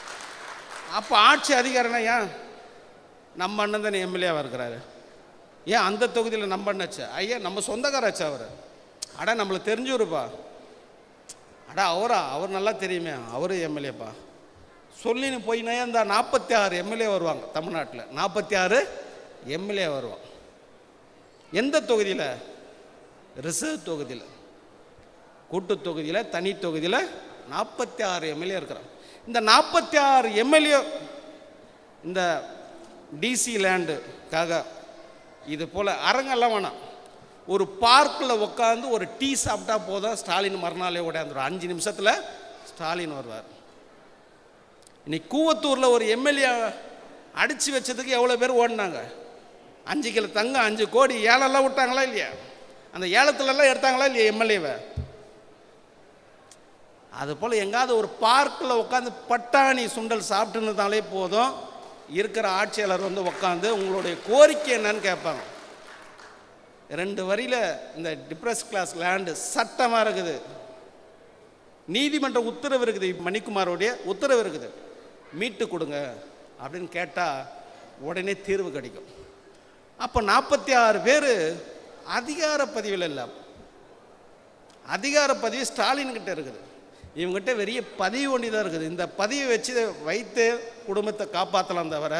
அப்போ ஆட்சி அதிகாரம்னா ஏன் நம்ம அண்ணன் தானே எம்எல்ஏவாக இருக்கிறாரு, ஏன் அந்த தொகுதியில் நம்ம அண்ணாச்சு, ஐயா நம்ம சொந்தக்காராச்சு அவர், அடா நம்மளுக்கு தெரிஞ்சவருப்பா, அடா அவர் நல்லா தெரியுமே, அவர் எம்எல்ஏப்பா சொல்லின்னு போயினே இந்த 46 எம்எல்ஏ வருவாங்க. தமிழ்நாட்டில் 46 எம்எல்ஏ வருவாங்க. எந்த தொகுதியில்? ரிசர்வ் தொகுதியில், கூட்டு தொகுதியில், தனி தொகுதியில் 46 எம்எல்ஏ இருக்கிறாங்க. இந்த 46 எம்எல்ஏ இந்த டிசி லேண்டுக்காக இது போல் அரங்கெல்லாம் வேணாம், ஒரு பார்க்கில் உட்காந்து ஒரு டீ சாப்பிட்டா போதும், ஸ்டாலின் மறுநாளே ஓடாந்துடும். 5 நிமிஷத்தில் ஸ்டாலின் வருவார். இன்னைக்கு கூவத்தூரில் ஒரு எம்எல்ஏ அடித்து வச்சதுக்கு எவ்வளோ பேர் ஓடினாங்க? 5 கிலோ தங்கம் 5 கோடி ஏலெல்லாம் விட்டாங்களா இல்லையா? அந்த ஏலத்துலலாம் எடுத்தாங்களா இல்லையா எம்எல்ஏவை? அதுபோல் எங்காவது ஒரு பார்க்கில் உட்காந்து பட்டாணி சுண்டல் சாப்பிட்டுன்னு போதும், இருக்கிற ஆட்சியாளர் வந்து உட்காந்து உங்களுடைய கோரிக்கை என்னன்னு கேட்பாங்க. 2 வரியில் இந்த டிப்ரெஸ் கிளாஸ் லேண்டு சட்டமாக இருக்குது, நீதிமன்ற உத்தரவு இருக்குது, மணிக்குமாரோடைய உத்தரவு இருக்குது, மீட்டு கொடுங்க அப்படின்னு கேட்டால் உடனே தீர்வு கிடைக்கும். அப்போ 46 பேர் அதிகார பதிவில் இல்லை, அதிகார பதிவு ஸ்டாலின்கிட்ட இருக்குது. இவங்ககிட்ட பெரிய பதிவு ஒன்றி தான் இருக்குது. இந்த பதிவை வச்சு வைத்து குடும்பத்தை காப்பாற்றலாம் தவிர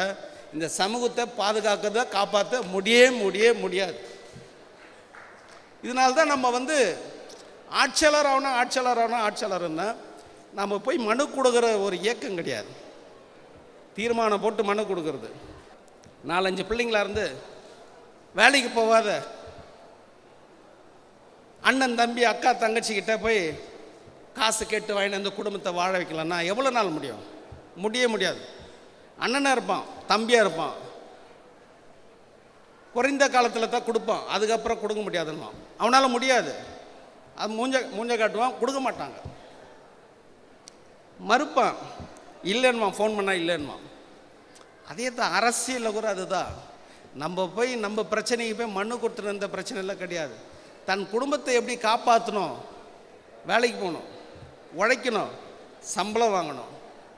இந்த சமூகத்தை பாதுகாக்கிறத காப்பாற்ற முடியாது. இதனால்தான் நம்ம வந்து ஆட்சியாளர்னா நம்ம போய் மனு கொடுக்குற ஒரு இயக்கம் கிடையாது. தீர்மானம் போட்டு மனு கொடுக்கறது. 4-5 பிள்ளைங்களா இருந்து வேலைக்கு போகாத அண்ணன் தம்பி அக்கா தங்கச்சிக்கிட்ட போய் காசு கேட்டு வாங்கிட்டு அந்த குடும்பத்தை வாழ வைக்கலாம்னா எவ்வளோ நாள் முடியும்? முடியாது. அண்ணனாக இருப்பான், தம்பியாக இருப்பான், குறைந்த காலத்தில் தான் கொடுப்பான், அதுக்கப்புறம் கொடுக்க முடியாதுன்னா அவனால் முடியாது. அது மூஞ்ச காட்டுவான், கொடுக்க மாட்டாங்க, மறுப்பான், இல்லைன்னுமா, ஃபோன் பண்ணால் இல்லைன்னுமா. அதே தான் அரசியலில் கூட அதுதான். நம்ம போய் நம்ம பிரச்சனைக்கு போய் மனு கொடுத்துட்டு இருந்த பிரச்சனைலாம் கிடையாது. தன் குடும்பத்தை எப்படி காப்பாற்றணும், வேலைக்கு போகணும், உழைக்கணும், சம்பளம் வாங்கணும்,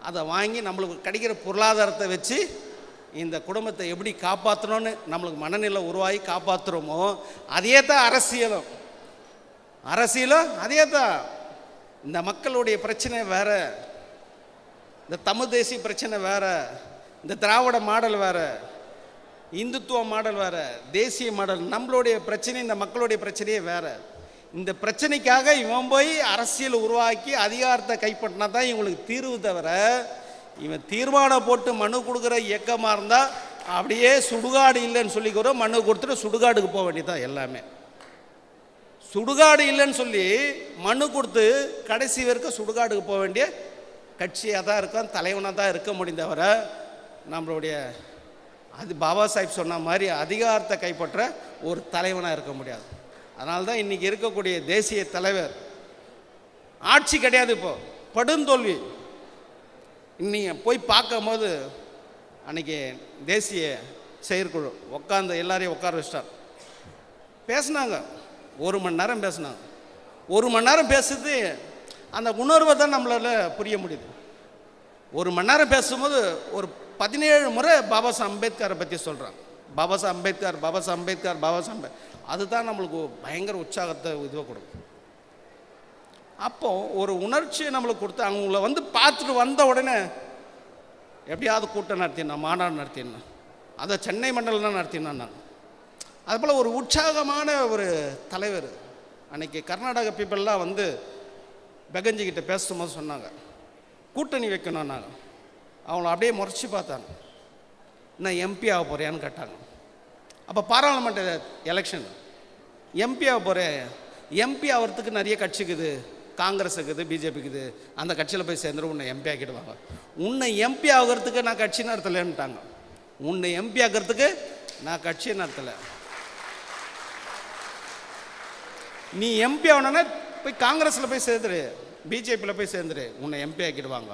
அதை வாங்கி நம்மளுக்கு கிடைக்கிற பொருளாதாரத்தை வச்சு இந்த குடும்பத்தை எப்படி காப்பாற்றணும்னு நம்மளுக்கு மனநிலை உருவாகி காப்பாற்றுறோமோ அதே தான் அரசியலும் அதே தான். இந்த மக்களுடைய பிரச்சனை வேறு, இந்த தமிழ் தேசிய பிரச்சனை வேறு, இந்த திராவிட மாடல் வேறு, இந்துத்துவ மாடல் வேறு, தேசிய மாடல். நம்மளுடைய பிரச்சனை, இந்த மக்களுடைய பிரச்சனையே வேறு. இந்த பிரச்சனைக்காக இவன் போய் அரசியல் உருவாக்கி அதிகாரத்தை கைப்பற்றினா தான் இவங்களுக்கு தீர்வு தவிர, இவன் தீர்மானம் போட்டு மனு கொடுக்குற இயக்கமாக இருந்தால் அப்படியே சுடுகாடு இல்லைன்னு சொல்லிக்கிறோம், மனு கொடுத்துட்டு சுடுகாடுக்கு போக வேண்டியதான். எல்லாமே சுடுகாடு இல்லைன்னு சொல்லி மனு கொடுத்து கடைசி வரைக்கும் சுடுகாடுக்கு போக வேண்டிய கட்சியாக தான் இருக்கும், தலைவனாக தான் இருக்க முடியும் தவிர நம்மளுடைய பாபா சாஹிப் சொன்ன மாதிரி அதிகாரத்தை கைப்பற்ற ஒரு தலைவனாக இருக்க முடியாது. அதனால தான் இன்றைக்கி இருக்கக்கூடிய தேசிய தலைவர் ஆட்சி கிடையாது. இப்போ படுந்தோல்வி. நீங்கள் போய் பார்க்கும்போது அன்றைக்கி தேசிய செயற்குழு உட்காந்து எல்லாரையும் உட்கார வச்சிட்டார். பேசுனாங்க, 1 மணி நேரம் பேசுனாங்க. 1 மணி நேரம் பேசுறது அந்த உணர்வை தான் நம்மளால் புரிய முடியுது. 1 மணி நேரம் பேசும்போது ஒரு 17 முறை பாபா சாஹேப் அம்பேத்கரை பற்றி சொல்கிறாங்க. பாபா சாஹேப் அம்பேத்கர், பாபா சாஹேப் அம்பேத்கர், பாபா சாஹேப் அம்பேத்கர். அதுதான் நம்மளுக்கு பயங்கர உற்சாகத்தை இதுவாக கொடுக்கும். அப்போது ஒரு உணர்ச்சியை நம்மளுக்கு கொடுத்து அவங்கள வந்து பார்த்துட்டு வந்த உடனே எப்படியாவது கூட்டம் நடத்தினேன், மாநாடு நடத்தினேன், அதை சென்னை மண்டலம் தான் நடத்தினேன் நான். அதுபோல் ஒரு உற்சாகமான ஒரு தலைவர். அன்றைக்கி கர்நாடக பீப்புளெலாம் வந்து பெகஞ்சிக்கிட்ட பேசும்போது சொன்னாங்க, கூட்டணி வைக்கணும். நாங்கள் அவங்கள அப்படியே முறைச்சி பார்த்தாங்க. நான் எம்பி ஆக போகிறேன்னு கேட்டாங்க. அப்போ பாராளுமன்ற எலெக்ஷன், எம்பி ஆக போகிறேன். எம்பி ஆகிறதுக்கு நிறைய கட்சி இருக்குது, காங்கிரஸ் இருக்குது, பிஜேபி இருக்குது. அந்த கட்சியில் போய் சேர்ந்துடும், உன்னை எம்பி ஆக்கிடுவாங்க. உன்னை எம்பி ஆகிறதுக்கு நான் கட்சி நடத்தலைன்ட்டாங்க. உன்னை எம்பி ஆகிறதுக்கு நான் கட்சி நடத்தலை. நீ எம்பி ஆகணுன்னா போய் காங்கிரஸில் போய் சேர்ந்துரு, பிஜேபியில் போய் சேர்ந்துரு, உன்னை எம்பி ஆக்கிடுவாங்க.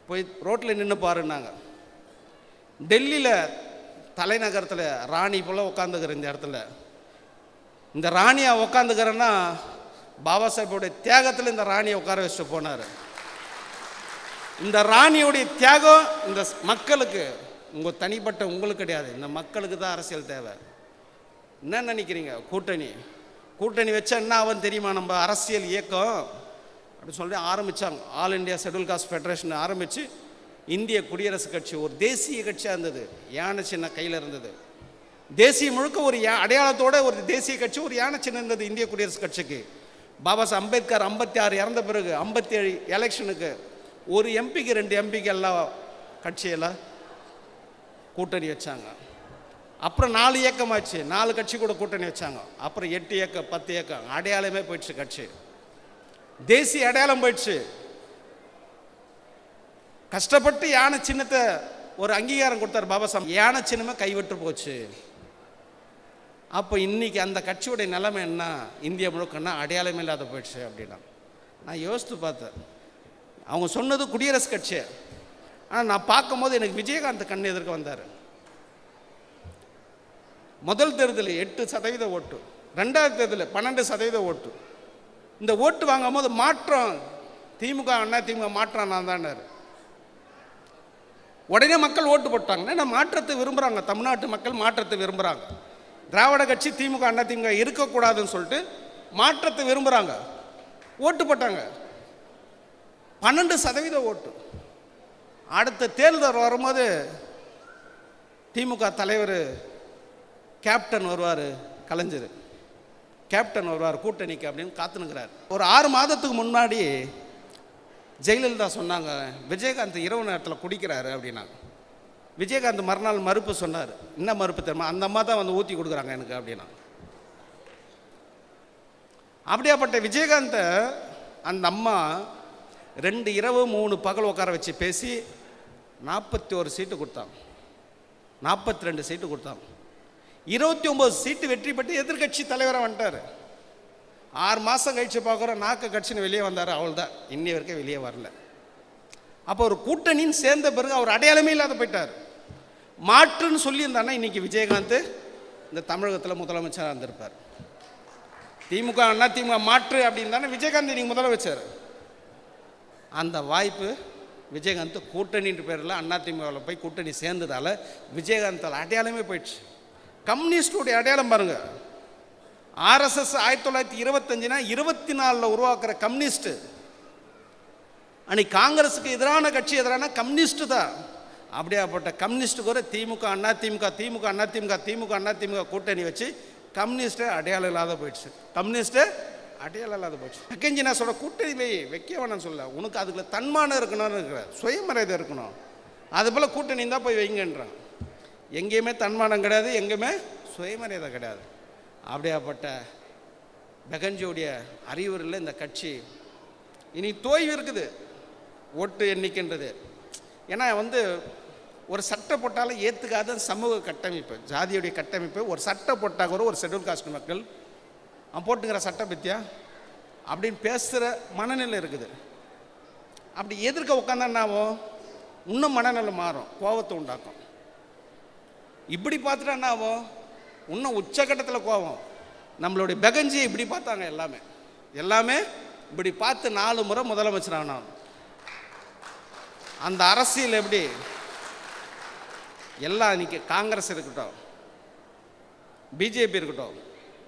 போய் ரோட்டில் நின்று பாருன்னாங்க. டெல்லியில் தலைநகரத்தில் ராணி போல் உட்காந்துக்கிற இந்த இடத்துல, இந்த ராணியாக உட்காந்துக்கிறேன்னா பாபா சாஹேபுடைய தியாகத்தில் இந்த ராணியை உட்கார வச்சுட்டு போனார். இந்த ராணியுடைய தியாகம் இந்த மக்களுக்கு, உங்கள் தனிப்பட்ட உங்களுக்கு கிடையாது, இந்த மக்களுக்கு தான் அரசியல் தேவை. என்ன நினைக்கிறீங்க? கூட்டணி வச்சா என்ன ஆகும் தெரியுமா? நம்ம அரசியல் இயக்கம் அப்படின்னு சொல்லி ஆரம்பித்தாங்க. All India schedule cost federation ஆரம்பித்து இந்திய குடியரசுக் கட்சி ஒரு தேசிய கட்சியாக இருந்தது. யானை சின்ன கையில் இருந்தது. தேசிய முழுக்க ஒரு அடையாளத்தோட ஒரு தேசிய கட்சி, ஒரு யானை சின்னம் இருந்தது இந்திய குடியரசுக் கட்சிக்கு. பாபா சாஹேப் அம்பேத்கர் 56 இறந்த பிறகு 57 எலெக்ஷனுக்கு ஒரு எம்பிக்கு 2 எம்பிக்கு எல்லாம் கட்சியெல்லாம் கூட்டணி வச்சாங்க. அப்புறம் 4 இயக்கமாச்சு, 4 கட்சி கூட கூட்டணி வச்சாங்க. அப்புறம் 8 இயக்கம், 10 இயக்கம், அடையாளமே போயிடுச்சு. கட்சி தேசிய அடையாளம் போயிடுச்சு. கஷ்டப்பட்டு யானை சின்னத்தை ஒரு அங்கீகாரம் கொடுத்தார் பாபா சாஹேப். யானை சின்னமே கைவிட்டு போச்சு. அப்போ இன்னைக்கு அந்த கட்சியுடைய நிலைமை என்ன? இந்தியா முழுக்கன்னா அடையாளமே இல்லாத போயிடுச்சு அப்படின்னா. நான் யோசித்து பார்த்தேன். அவங்க சொன்னது குடியரசு கட்சி. ஆனால் நான் பார்க்கும்போது எனக்கு விஜயகாந்த் கண் எதிர்க்க வந்தார். முதல் தேர்தலில் 8% ஓட்டு, 2வது தேர்தலில் 12% ஓட்டு. இந்த ஓட்டு வாங்கும் போது மாற்றம் திமுக, அண்ணா திமுக மாற்றம் நான் தானார். உடனே மக்கள் ஓட்டு போட்டாங்க. ஏன்னா மாற்றத்தை விரும்புகிறாங்க, தமிழ்நாட்டு மக்கள் மாற்றத்தை விரும்புகிறாங்க. திராவிட கட்சி திமுக, அண்ணா திமுக இருக்கக்கூடாதுன்னு சொல்லிட்டு மாற்றத்தை விரும்புகிறாங்க. ஓட்டு போட்டாங்க. 12% ஓட்டு. அடுத்த தேர்தல் வரும்போது திமுக தலைவர் கேப்டன் வருவார், கலைஞர் கேப்டன் வருவார் கூட்டணிக்கு அப்படின்னு காத்துனுக்கிறார். ஒரு 6 மாதத்துக்கு முன்னாடி ஜெயலலிதா சொன்னாங்க, விஜயகாந்த் இரவு நேரத்தில் குடிக்கிறாரு அப்படின்னாங்க. விஜயகாந்த் மறுநாள் மறுப்பு சொன்னார். என்ன மறுப்பு தெரியுமா? அந்த அம்மா தான் வந்து ஊற்றி கொடுக்குறாங்க எனக்கு அப்படின்னா. அப்படியாப்பட்ட விஜயகாந்தை அந்த அம்மா 2 இரவு 3 பகல் உட்கார வச்சு பேசி 41 சீட்டு கொடுத்தாங்க, 42 சீட்டு கொடுத்தாங்க. 29 சீட்டு வெற்றி பெற்று எதிர்கட்சி தலைவராக வந்துட்டார். 6 மாதம் கழிச்சு பார்க்குறோம், நாக்கு கட்சின்னு வெளியே வந்தார். அவள் தான் இன்னி வரைக்கும் வெளியே வரல. அப்போ ஒரு கூட்டணின்னு சேர்ந்த பிறகு அவர் அடையாளமே இல்லாத போயிட்டார். மாற்றுன்னு சொல்லியிருந்தானா இன்னைக்கு விஜயகாந்த் இந்த தமிழகத்தில் முதலமைச்சராக இருந்திருப்பார். திமுக, அண்ணா திமுக மாற்று அப்படின்னு தானே விஜயகாந்த் இன்னைக்கு முதலமைச்சர். அந்த வாய்ப்பு விஜயகாந்த் கூட்டணின்ற பேரில் அண்ணா திமுகவில் போய் கூட்டணி சேர்ந்ததால் விஜயகாந்தால் அடையாளமே போயிடுச்சு. கம்யூனிஸ்டுடைய அடையாளம் பாருங்க. ஆர்எஸ்எஸ் 1925 24 உருவாக்குற கம்யூனிஸ்ட். அன்னைக்கு காங்கிரஸுக்கு எதிரான கட்சி எதிரான கம்யூனிஸ்ட் தான். அப்படியாப்பட்ட கம்யூனிஸ்ட்டுக்கு ஒரு திமுக, அண்ணா திமுக, திமுக, அண்ணா திமுக, திமுக, அண்ணா திமுக கூட்டணி வச்சு கம்யூனிஸ்டே அடையாளம் இல்லாத போயிடுச்சு. கம்யூனிஸ்ட்டு அடையாளம் இல்லாத போயிடுச்சு. செகண்ட் நான் சொல்ல கூட்டணி வைக்க வேணாம்னு சொல்ல, உனக்கு அதுக்குள்ள தன்மானம் இருக்கணும்னு இருக்கிற, சுயமரியாதை இருக்கணும். அதுபோல் கூட்டணி தான் போய் வைங்கன்றான். எங்கேயுமே தன்மானம் கிடையாது, எங்கேயுமே சுயமரியாதை கிடையாது. அப்படியாப்பட்ட பெகஞ்சியோடைய அறிவுரையில் இந்த கட்சி இனி தோய்வு இருக்குது. ஓட்டு எண்ணிக்கைன்றது ஏன்னா ஒரு சட்டை போட்டாலும் ஏற்றுக்காத சமூக கட்டமைப்பு, ஜாதியுடைய கட்டமைப்பு. ஒரு சட்டை போட்டால் கூட ஒரு ஷெட்யூல் காஸ்ட் மக்கள் அவன் போட்டுக்கிற சட்டை பற்றியா அப்படின்னு பேசுகிற மனநிலை இருக்குது. அப்படி எதிர்க்க உட்காந்தா என்னாகும், இன்னும் மனநிலை மாறும், கோபத்தை உண்டாக்கும். இப்படி பார்த்துட்டா என்ன ஆகும், இன்னும் உச்சக்கட்டத்தில் கோபம். நம்மளுடைய பெகஞ்சியை இப்படி பார்த்தாங்க, எல்லாமே இப்படி பார்த்து 4 முறை முதலமைச்சர் ஆனாங்க. அந்த அரசியல் எப்படி எல்லாம் இன்னைக்கு காங்கிரஸ் இருக்கட்டும், பிஜேபி இருக்கட்டும்,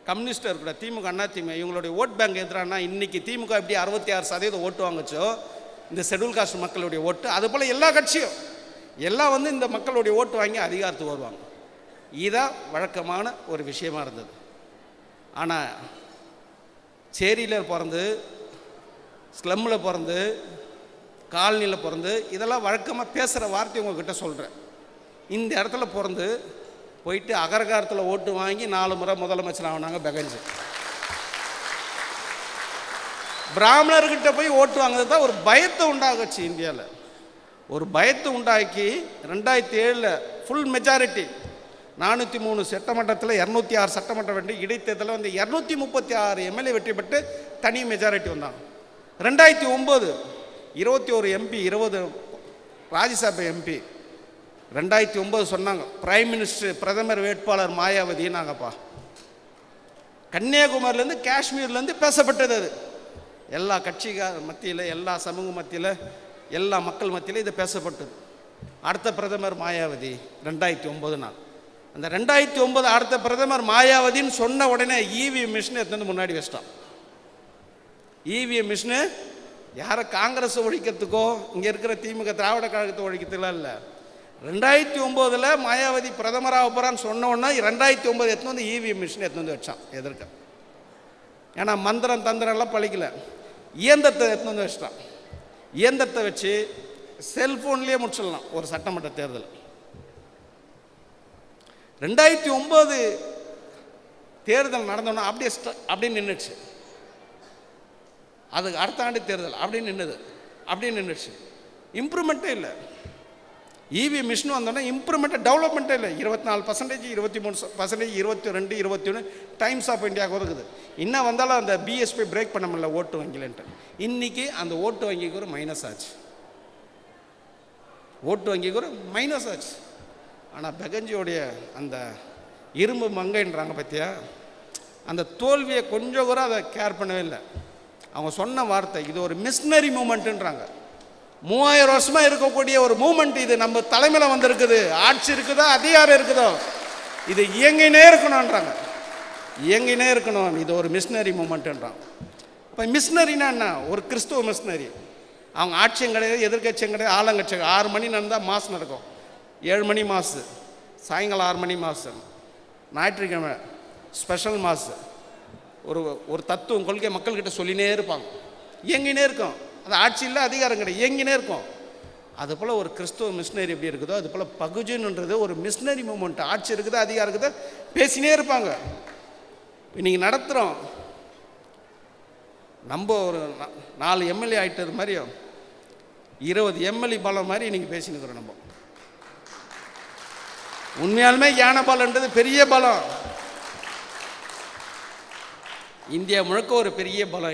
கம்யூனிஸ்ட் இருக்கட்டும், திமுக அண்ணா திமுக இவங்களுடைய ஓட் பேங்க் எதிரானா இன்னைக்கு திமுக எப்படி 66% ஓட்டு வாங்குச்சோ இந்த ஷெட்யூல் காஸ்ட் மக்களுடைய ஓட்டு, அதுபோல் எல்லா கட்சியும் எல்லாம் வந்து இந்த மக்களுடைய ஓட்டு வாங்கி அதிகாரத்துக்கு வருவாங்க. இதுதான் வழக்கமான ஒரு விஷயமா இருந்தது. ஆனால் சேரியில் பிறந்து, ஸ்லம்மில் பிறந்து, காலனியில் பிறந்து, இதெல்லாம் வழக்கமாக பேசுகிற வார்த்தை உங்கள்கிட்ட சொல்கிறேன். இந்த இடத்துல பிறந்து போயிட்டு அகரகாரத்தில் ஓட்டு வாங்கி 4 முறை முதலமைச்சர் ஆகினாங்க பெகஞ்சு. பிராமணர்கிட்ட போய் ஓட்டு வாங்குறது தான் ஒரு பயத்தை உண்டாகுச்சு. இந்தியாவில் ஒரு பயத்தை உண்டாக்கி 2007 ஃபுல் மெஜாரிட்டி 403 சட்டமன்றத்தில் 206 சட்டமன்றம் வெற்றி, இடைத்தேர்தலில் வந்து 236 எம்எல்ஏ வெற்றி பெற்று தனி மெஜாரிட்டி வந்தாங்க. 2009 21 எம்பி, 20 ராஜ்யசபா எம்பி. 2009 சொன்னாங்க பிரைம் மினிஸ்டர் பிரதமர் வேட்பாளர் மாயாவதினாங்கப்பா. கன்னியாகுமரியிலேருந்து காஷ்மீர்லேருந்து பேசப்பட்டது. அது எல்லா கட்சிகள் மத்தியில், எல்லா சமூக மத்தியில், எல்லா மக்கள் மத்தியில் இது பேசப்பட்டது. அடுத்த பிரதமர் மாயாவதி 2009 நாள். அந்த 2009 அடுத்த பிரதமர் மாயாவதின்னு சொன்ன உடனே இவிஎம் மிஷினை எடுத்து முன்னாடி வச்சிட்டான். இவிஎம் மிஷினு யாரை காங்கிரஸ் ஒழிக்கிறதுக்கோ இங்கே இருக்கிற திமுக திராவிட கழகத்தை ஒழிக்கிறதுலாம் இல்லை. 2009 மாயாவதி பிரதமராக போகிறான்னு சொன்ன உடனே 2009 எடுத்து வந்து இவிஎம் மிஷினை எடுத்து வந்து வச்சான் எதிர்க்க. ஏன்னா மந்திரம் தந்திரம்லாம் பழிக்கல, இயந்திரத்தை எடுத்து வந்து வச்சிட்டான். இயந்திரத்தை வச்சு செல்ஃபோன்லேயே முடிச்சிடலாம் ஒரு சட்டமன்ற தேர்தல். 2009 தேர்தல் நடந்தோன்னா அப்படியே நின்றுச்சு. அதுக்கு அடுத்த ஆண்டு தேர்தல் அப்படியே நின்றுச்சு. இம்ப்ரூவ்மெண்ட்டே இல்லை. இவிஎம் மிஷின் வந்தோன்னா இம்ப்ரூவ்மெண்ட்டே, டெவலப்மெண்ட்டே இல்லை. 24%, 23%, 22, 21 டைம்ஸ் ஆஃப் இந்தியாவுக்கு இருக்குது. இன்னும் வந்தாலும் அந்த பிஎஸ்பி பிரேக் பண்ண முடியல ஓட்டு வங்கிலன்ட்டு. இன்றைக்கி அந்த ஓட்டு வங்கிக்கு ஒரு மைனஸ் ஆச்சு. ஓட்டு வங்கிக்கு ஒரு மைனஸ் ஆச்சு. ஆனால் பெகஞ்சியோடைய அந்த இரும்பு மங்கைன்றாங்க பார்த்தியா, அந்த தோல்வியை கொஞ்சம் கூட அதை கேர் பண்ணவே இல்லை. அவங்க சொன்ன வார்த்தை, இது ஒரு மிஷினரி மூமெண்ட்டுன்றாங்க. 3000 வருஷமாக இருக்கக்கூடிய ஒரு மூமெண்ட் இது நம்ம தலைமையில் வந்திருக்குது. ஆட்சி இருக்குதோ அதிகாரம் இருக்குதோ இது இயங்கினே இருக்கணுன்றாங்க. இயங்கினே இருக்கணும், இது ஒரு மிஷினரி மூமெண்ட்டுன்றாங்க. இப்போ மிஷினரினா என்ன? ஒரு கிறிஸ்துவ மிஷினரி. அவங்க ஆட்சியும் கிடையாது, எதிர்கட்சியும் கிடையாது, ஆளுங்கட்சி. 6 மணி நடந்தால் மாஸ் நடக்கும், 7 மணி மாசு, சாயங்காலம் 6 மணி மாசு, ஞாயிற்றுக்கிழமை ஸ்பெஷல் மாசு. ஒரு தத்துவம் கொள்கை மக்கள்கிட்ட சொல்லினே இருப்பாங்க, இயங்கினே இருக்கும். அது ஆட்சி இல்லை, அதிகாரம் கிடையாது, இயங்கினே இருக்கும். அதுபோல் ஒரு கிறிஸ்துவ மிஷினரி எப்படி இருக்குதோ அதுபோல் பகுஜன்ன்றது ஒரு மிஷினரி மூமெண்ட். ஆட்சி இருக்குது, அதிகாரம் இருக்குது, பேசினே இருப்பாங்க. இன்றைக்கி நடத்துகிறோம், நம்ம ஒரு 4 எம்எல்ஏ ஆகிட்டது மாதிரியும் 20 எம்எல்ஏ பலம் மாதிரி இன்றைக்கி பேசினுக்கிறோம். நம்ம உண்மையாலுமே யானை பலன்றது பெரிய பலம். இந்தியா முழுக்க ஒரு பெரிய பலம்.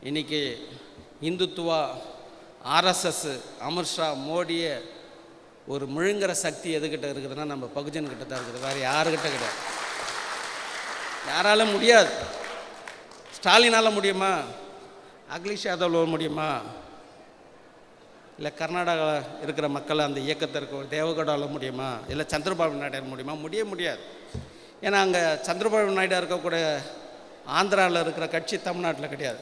இன்னைக்கு இந்துத்துவா, ஆர்எஸ்எஸ், அமித்ஷா, மோடியை ஒரு முழுங்குற சக்தி எதுக்கிட்ட இருக்குதுன்னா நம்ம பகுஜன்கிட்ட தான் இருக்குது. வேறு யாருக்கிட்ட கிடையாது. யாராலும் முடியாது. ஸ்டாலினால் முடியுமா? அகிலேஷ் யாதவ் முடியுமா? இல்லை கர்நாடகாவில் இருக்கிற மக்கள் அந்த இயக்கத்தை இருக்க தேவகவுடாவில் முடியுமா? இல்லை சந்திரபாபு நாயுடு முடியுமா? முடியாது. ஏன்னா அங்கே சந்திரபாபு நாயுடு இருக்கக்கூடிய ஆந்திராவில் இருக்கிற கட்சி தமிழ்நாட்டில் கிடையாது.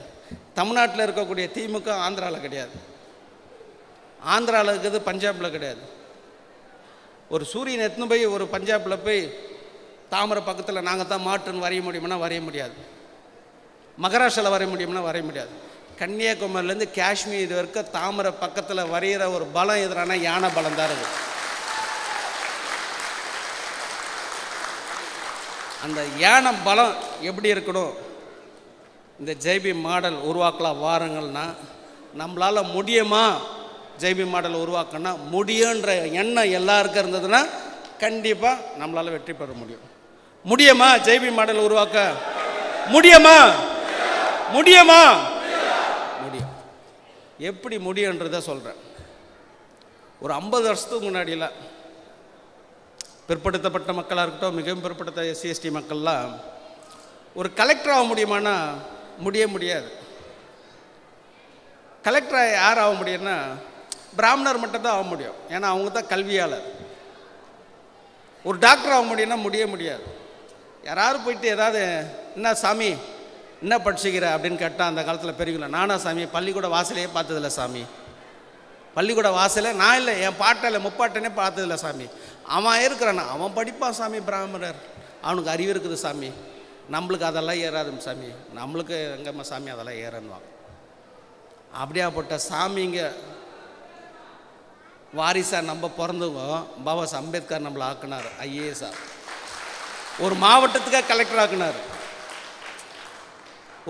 தமிழ்நாட்டில் இருக்கக்கூடிய திமுக ஆந்திராவில் கிடையாது. ஆந்திராவில் இருக்கிறது பஞ்சாபில் கிடையாது. ஒரு சூரியன் எத்தனை போய் ஒரு பஞ்சாபில் போய் தாமரை பக்கத்தில் நாங்கள் தான் மாட்டுன்னு வரைய முடியும்னா வரைய முடியாது. மகாராஷ்டிராவில் வரைய முடியும்னா வரைய முடியாது. கன்னியாகுமரியிலேருந்து காஷ்மீர் வரைக்கும் தாமரை பக்கத்தில் வரைகிற ஒரு பலம் எதிரான யானை பலம் தான் இருக்குது. அந்த யானை பலம் எப்படி இருக்கணும்? இந்த ஜேபி மாடல் உருவாக்கலாம் வாருங்கள்னா நம்மளால் முடியுமா? ஜேபி மாடல் உருவாக்கணும்னா முடியுன்ற எண்ணம் எல்லாருக்கும் இருந்ததுன்னா கண்டிப்பாக நம்மளால் வெற்றி பெற முடியும். முடியுமா? ஜேபி மாடல் உருவாக்க முடியுமா? முடியுமா? முடியும். எப்படி முடியுன்றதை சொல்கிறேன். ஒரு 50 வருஷத்துக்கு முன்னாடியெல்லாம் பிற்படுத்தப்பட்ட மக்களாக இருக்கட்டும், மிகவும் பிற்படுத்த SC/ST மக்கள்லாம் ஒரு கலெக்டர் ஆக முடியுமானா முடியாது. கலெக்டர் யார் ஆக முடியும்னா பிராமணர் மட்டும்தான் ஆக முடியும். ஏன்னா அவங்க தான் கல்வியாளர். ஒரு டாக்டர் ஆக முடியும்னா முடியாது. யாராவது போயிட்டு ஏதாவது என்ன சாமி என்ன படிச்சுக்கிற அப்படின்னு கேட்டால் அந்த காலத்தில் பெரியவங்கள, நானா சாமி பள்ளிக்கூட வாசலையே பார்த்ததில்ல சாமி, பள்ளிக்கூட வாசலை நான் இல்லை, என் பாட்டில் முப்பாட்டனே பார்த்ததில்ல சாமி. அவன் இருக்கிறானா, அவன் படிப்பான் சாமி, பிராமணர், அவனுக்கு அறிவு இருக்குது சாமி, நம்மளுக்கு அதெல்லாம் ஏறாதும் சாமி, நம்மளுக்கு எங்கம்மா சாமி அதெல்லாம் ஏறன்னுவான். அப்படியாப்பட்ட சாமிங்க வாரிசா நம்ம பிறந்தவங்க பாபா அம்பேத்கர் நம்மளை ஆக்குனார் IAS. ஒரு மாவட்டத்துக்காக கலெக்டர் ஆக்குனார்.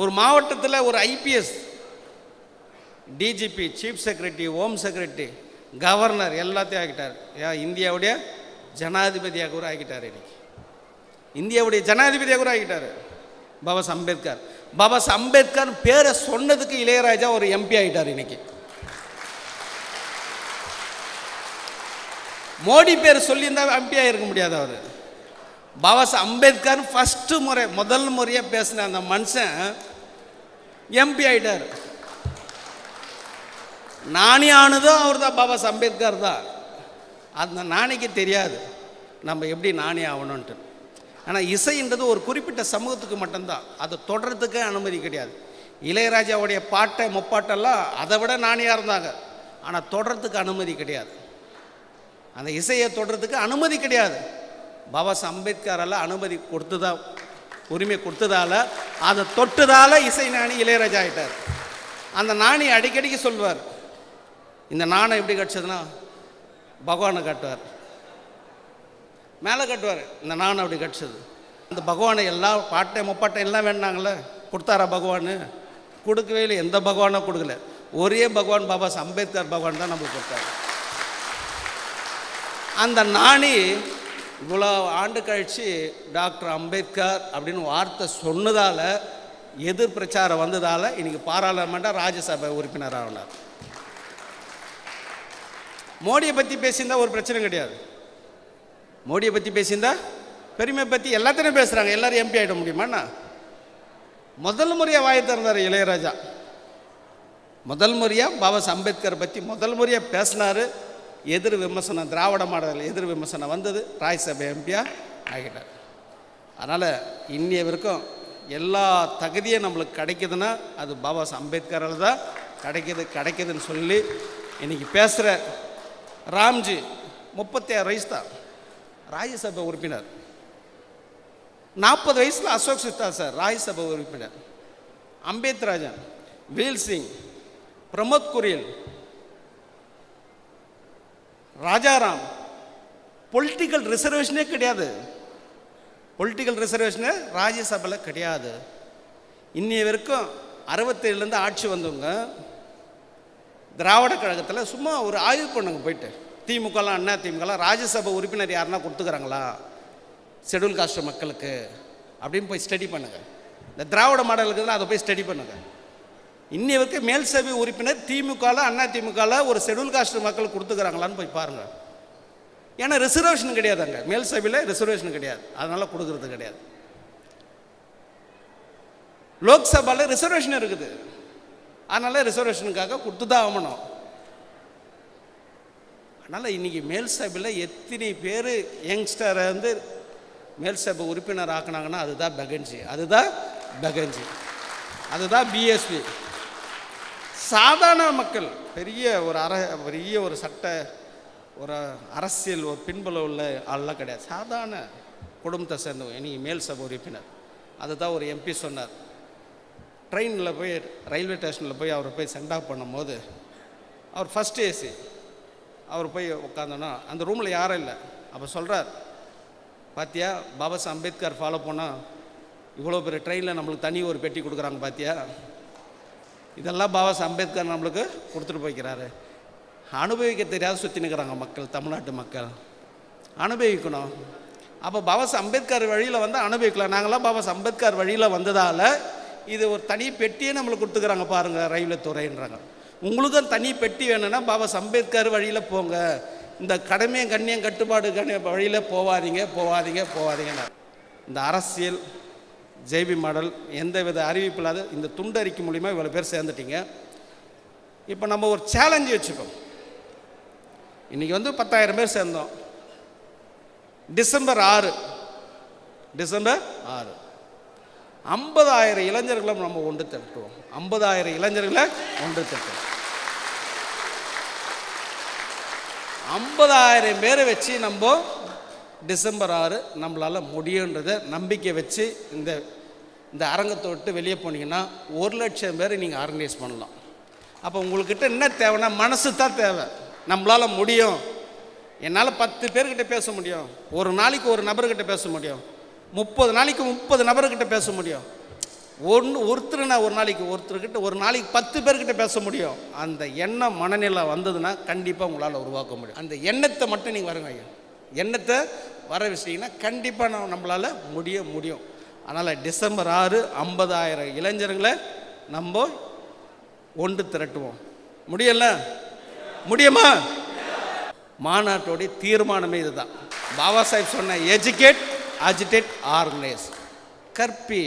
ஒரு மாவட்டத்தில் ஒரு IPS, DGP, chief secretary, home secretary, governor எல்லாத்தையும் ஆக்கிட்டார். இந்தியாவுடைய ஜனாதிபதியாக கூட ஆக்கிட்டார். இன்னைக்கு இந்தியாவுடைய ஜனாதிபதியாக கூட ஆகிட்டார் பாபா அம்பேத்கர். பாபா அம்பேத்கர் பேரை சொன்னதுக்கு இளையராஜா ஒரு MP ஆகிட்டார். இன்னைக்கு மோடி பேர் சொல்லியிருந்தா MP ஆகிருக்க முடியாது. அவர் பாபா அம்பேத்கர் முதல் முறையாக பேசின அந்த மனுஷன் MP ஆகிட்டார். நாணி ஆனதும் அவர் தான், பாபா அம்பேத்கர் தான். அந்த நாணிக்கு தெரியாது நம்ம எப்படி நாணி ஆகணுன்ட்டு. ஆனால் இசைன்றது ஒரு குறிப்பிட்ட சமூகத்துக்கு மட்டும்தான், அதை தொடர்றதுக்கு அனுமதி கிடையாது. இளையராஜாவுடைய பாட்டை முப்பாட்டெல்லாம் அதை விட நாணியாக இருந்தாங்க, ஆனால் தொடர்றதுக்கு அனுமதி கிடையாது. அந்த இசையை தொடர்றதுக்கு அனுமதி கிடையாது. பாபா அம்பேத்கரால் அனுமதி கொடுத்துதான், உரிமை கொடுத்ததால, அதை தொட்டுதால இசை நாணி இளையராஜா ஆகிட்டார். அந்த நாணி அடிக்கடிக்கு சொல்வார், இந்த நாணம் எப்படி கட்டுச்சதுன்னா பகவானை காட்டுவார், மேலே கட்டுவார், இந்த நாணம் அப்படி கட்டுச்சது. அந்த பகவானை எல்லாம் பாட்டை முப்பாட்டை எல்லாம் வேணாங்களே, கொடுத்தாரா பகவான்? கொடுக்கவே இல்லை. எந்த பகவானும் கொடுக்கல. ஒரே பகவான் பாபா அம்பேத்கர் பகவான் தான் நம்மளுக்கு கொடுத்தாரு. அந்த நாணி இவ்வளோ ஆண்டு கழித்து டாக்டர் அம்பேத்கர் அப்படின்னு வார்த்தை சொன்னதால், எதிர் பிரச்சாரம் வந்ததால் இன்றைக்கி பாராளுமன்ற ராஜ்யசபை உறுப்பினர் ஆனார். மோடியை பற்றி பேசியிருந்தால் ஒரு பிரச்சனை கிடையாது. மோடியை பற்றி பேசியிருந்தா, பெருமை பற்றி எல்லாத்தையும் பேசுகிறாங்க, எல்லோரும் MP ஆகிட முடியுமாண்ணா? முதல் முறையாக வாயை திறந்தார் இளையராஜா. முதல் முறையாக பாபா அம்பேத்கர் பற்றி முதல் முறையாக பேசினார். எதிர் விமர்சனம், திராவிட மாடல் எதிர் விமர்சனம் வந்தது, ராஜ்யசபை MP ஆகிட்டார். அதனால் இன்னைய வரைக்கும் எல்லா தகுதியும் நம்மளுக்கு கிடைக்குதுன்னா அது பாபா அம்பேத்கரால் தான் கிடைக்குதுன்னு சொல்லி இன்றைக்கி பேசுகிற ராம்ஜி 36 வயசு தான் ராஜ்யசபை உறுப்பினர். 40 வயசில் அசோக் சித்தா சார் ராஜ்யசபை உறுப்பினர். அம்பேத்ராஜன், வீல் சிங், பிரமோத் குரியல், ராஜாராம். பொலிட்டிக்கல் ரிசர்வேஷனே கிடையாது. பொலிட்டிக்கல் ரிசர்வேஷனு ராஜ்யசபையில் கிடையாது. இன்னைய வரைக்கும் 67லேருந்து ஆட்சி வந்தவங்க திராவிட கழகத்தில் சும்மா ஒரு ஆய்வு பண்ணுங்க போயிட்டு, திமுகலாம் அண்ணா திமுகலாம் ராஜ்யசபை உறுப்பினர் யாருன்னா கொடுத்துக்கிறாங்களா ஷெட்யூல் காஸ்ட் மக்களுக்கு அப்படின்னு போய் ஸ்டடி பண்ணுங்கள். இந்த திராவிட மாடலுக்கு அதை போய் ஸ்டடி பண்ணுங்கள். இன்னைய வரைக்கும் மேல் சபை உறுப்பினர் திமுகவில் அண்ணா திமுகவில் ஒரு ஷெட்யூல் காஸ்ட் மக்கள் கொடுத்துக்கிறாங்களான்னு போய் பாருங்கள். ஏன்னா ரிசர்வேஷன் கிடையாது, அங்கே மேல் சபையில் ரிசர்வேஷன் கிடையாது, அதனால் கொடுக்கறது கிடையாது. லோக்சபாவில் ரிசர்வேஷன் இருக்குது, அதனால் ரிசர்வேஷனுக்காக கொடுத்து தான் ஆகணும். அதனால் இன்றைக்கி மேல் சபையில் எத்தனை பேர் யங்ஸ்டரை வந்து மேல் சபை உறுப்பினர் ஆக்கினாங்கன்னா அதுதான் பெகன்ஜி, அதுதான் BSP. சாதாரண மக்கள் பெரிய ஒரு சட்ட ஒரு அரசியல் ஒரு பின்புலம் உள்ள ஆள்லாம் கிடையாது. சாதாரண குடும்பத்தை சேர்ந்தவங்க இன்றைக்கி மேல் சபை உறுப்பினர். அதுதான் ஒரு MP சொன்னார். ட்ரெயினில் போய் ரயில்வே ஸ்டேஷனில் போய் அவரை போய் சென்ட் ஆஃப் பண்ணும்போது, அவர் ஃபஸ்ட் AC, அவர் போய் உட்காந்தோன்னா அந்த ரூமில் யாரும் இல்லை. அப்போ சொல்கிறார், பாத்தியா பாபா அம்பேத்கர் ஃபாலோ பண்ணால் இவ்வளோ பெரிய ட்ரெயினில் நம்மளுக்கு தனி ஒரு பெட்டி கொடுக்குறாங்க பாத்தியா, இதெல்லாம் பாபா அம்பேத்கர் நம்மளுக்கு கொடுத்துட்டு போய்க்கிறாரு. அனுபவிக்க தெரியாத சுற்றி நிற்கிறாங்க மக்கள், தமிழ்நாட்டு மக்கள் அனுபவிக்கணும். அப்போ பாபா அம்பேத்கர் வழியில் வந்து அனுபவிக்கலாம். நாங்களாம் பாபா அம்பேத்கர் வழியில் வந்ததால் இது ஒரு தனி பெட்டியே நம்மளுக்கு கொடுத்துக்கிறாங்க பாருங்கள், ரயில்வே துறைன்றாங்க. உங்களுக்கும் தனி பெட்டி வேணும்னா பாபா அம்பேத்கர் வழியில் போங்க. இந்த கடமையும் கண்ணியம் கட்டுப்பாடு வழியில் போவாதீங்க. இந்த அரசியல் ஜேபி மாடல் எந்த வித அறிவிப்பு இல்லாத இந்த துண்டறிக்கை மூலிமா இவ்வளோ பேர் சேர்ந்துட்டீங்க. இப்போ நம்ம ஒரு சேலஞ்சு வச்சுக்கோம். இன்றைக்கி 10,000 பேர் சேர்ந்தோம். டிசம்பர் 6 50,000 இளைஞர்களை நம்ம ஒன்று திரட்டுவோம். 50,000 இளைஞர்களை ஒன்று திரட்டுவோம். 50,000 பேரை வச்சு நம்ம டிசம்பர் 6 நம்மளால் முடியுன்றதை நம்பிக்கை வச்சு இந்த அரங்கத்தை விட்டு வெளியே போனீங்கன்னா 1,00,000 பேரை நீங்கள் ஆர்கனைஸ் பண்ணலாம். அப்போ உங்கள்கிட்ட என்ன தேவைன்னா மனசு தான் தேவை. நம்மளால் முடியும். என்னால் 10 பேர்கிட்ட பேச முடியும், ஒரு நாளைக்கு ஒரு நபர்கிட்ட பேச முடியும், 30 நாளைக்கு 30 நபர்கிட்ட பேச முடியும், ஒருத்தருனா ஒரு நாளைக்கு 10 பேர்கிட்ட பேச முடியும். அந்த எண்ணம் மனநிலை வந்ததுன்னா கண்டிப்பாக உங்களால் உருவாக்க முடியும். அந்த எண்ணத்தை மட்டும் நீங்கள் வருங்க ஐயா, எண்ணத்தை வர வச்சிட்டிங்கன்னா கண்டிப்பாக நம்மளால் முடியும். அதனால் டிசம்பர் 6 50,000 இளைஞர்களை நம்ம ஒன்று திரட்டுவோம். முடியுமா? மாநாட்டோடைய தீர்மானமே இதுதான். பாபா சாஹிப் சொன்ன எஜுகேட், அஜிடேட், ஆர்கனைஸ். கற்பி,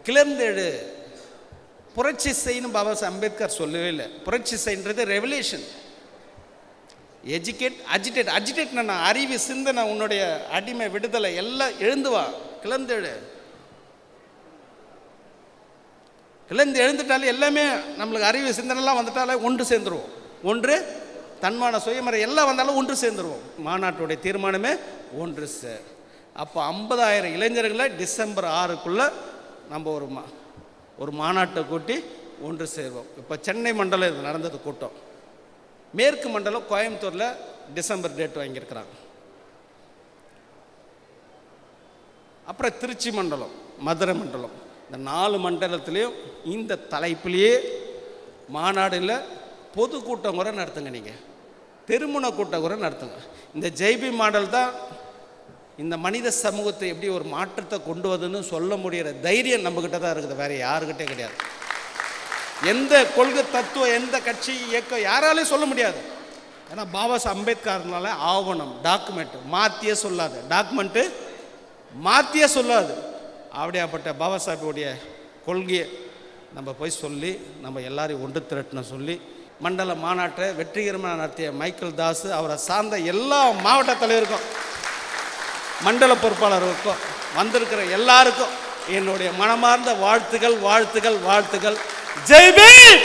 கிளர்ந்தெழு, புரட்சி செய்யணும் பாபா சாஹிப் அம்பேத்கர் சொல்லவே இல்லை. புரட்சி செய்யறது ரெவல்யூஷன். எஜுகேட், அஜிடேட் அறிவு, சிந்தனை, உன்னுடைய அடிமை விடுதலை எல்லாம் எழுந்துவா. எழுந்துட்டாலே எல்லாமே நம்மளுக்கு அறிவு சிந்தனைலாம் வந்துட்டாலே ஒன்று சேர்ந்துருவோம். ஒன்று தன்மான சுயமறை எல்லாம் வந்தாலும் ஒன்று சேர்ந்துருவோம். மாநாட்டுடைய தீர்மானமே ஒன்று சேர். அப்போ 50,000 இளைஞர்களை டிசம்பர் 6க்குள்ளே நம்ம ஒரு மாநாட்டை கூட்டி ஒன்று சேர்வோம். இப்போ சென்னை மண்டலம் இது நடந்தது கூட்டம். மேற்கு மண்டலம் கோயம்புத்தூரில் டிசம்பர் டேட் வாங்கியிருக்கிறாங்க. அப்புறம் திருச்சி மண்டலம், மதுரை மண்டலம், இந்த 4 மண்டலத்துலேயும் இந்த தலைப்பிலேயே மாநாடில் பொதுக்கூட்டம் கூட நடத்துங்க. நீங்கள் திருமண கூட்டம் கூட நடத்துங்க. இந்த ஜேபி மாடல் தான் இந்த மனித சமூகத்தை எப்படி ஒரு மாற்றத்தை கொண்டு வதுன்னு சொல்ல முடிகிற தைரியம் நம்மக்கிட்ட தான் இருக்குது, வேறு யாருக்கிட்டே கிடையாது. எந்த கொள்கை தத்துவம், எந்த கட்சி இயக்கம் யாராலையும் சொல்ல முடியாது. ஏன்னா பாபா சாஹிப் அம்பேத்கர்னால ஆவணம், டாக்குமெண்ட்டு மாற்றியே சொல்லாது. அப்படியாப்பட்ட பாபா சாஹிப்புடைய கொள்கையை நம்ம போய் சொல்லி நம்ம எல்லாரையும் ஒன்று திரட்டின சொல்லி மண்டல மாநாட்டை வெற்றிகரமாக நடத்திய மைக்கேல் தாஸ், அவரை சார்ந்த எல்லா மாவட்ட தலைவருக்கும், மண்டல பொறுப்பாளருக்கும், வந்திருக்கிற எல்லாருக்கும் என்னுடைய மனமார்ந்த வாழ்த்துகள். ஜெய் பீம்.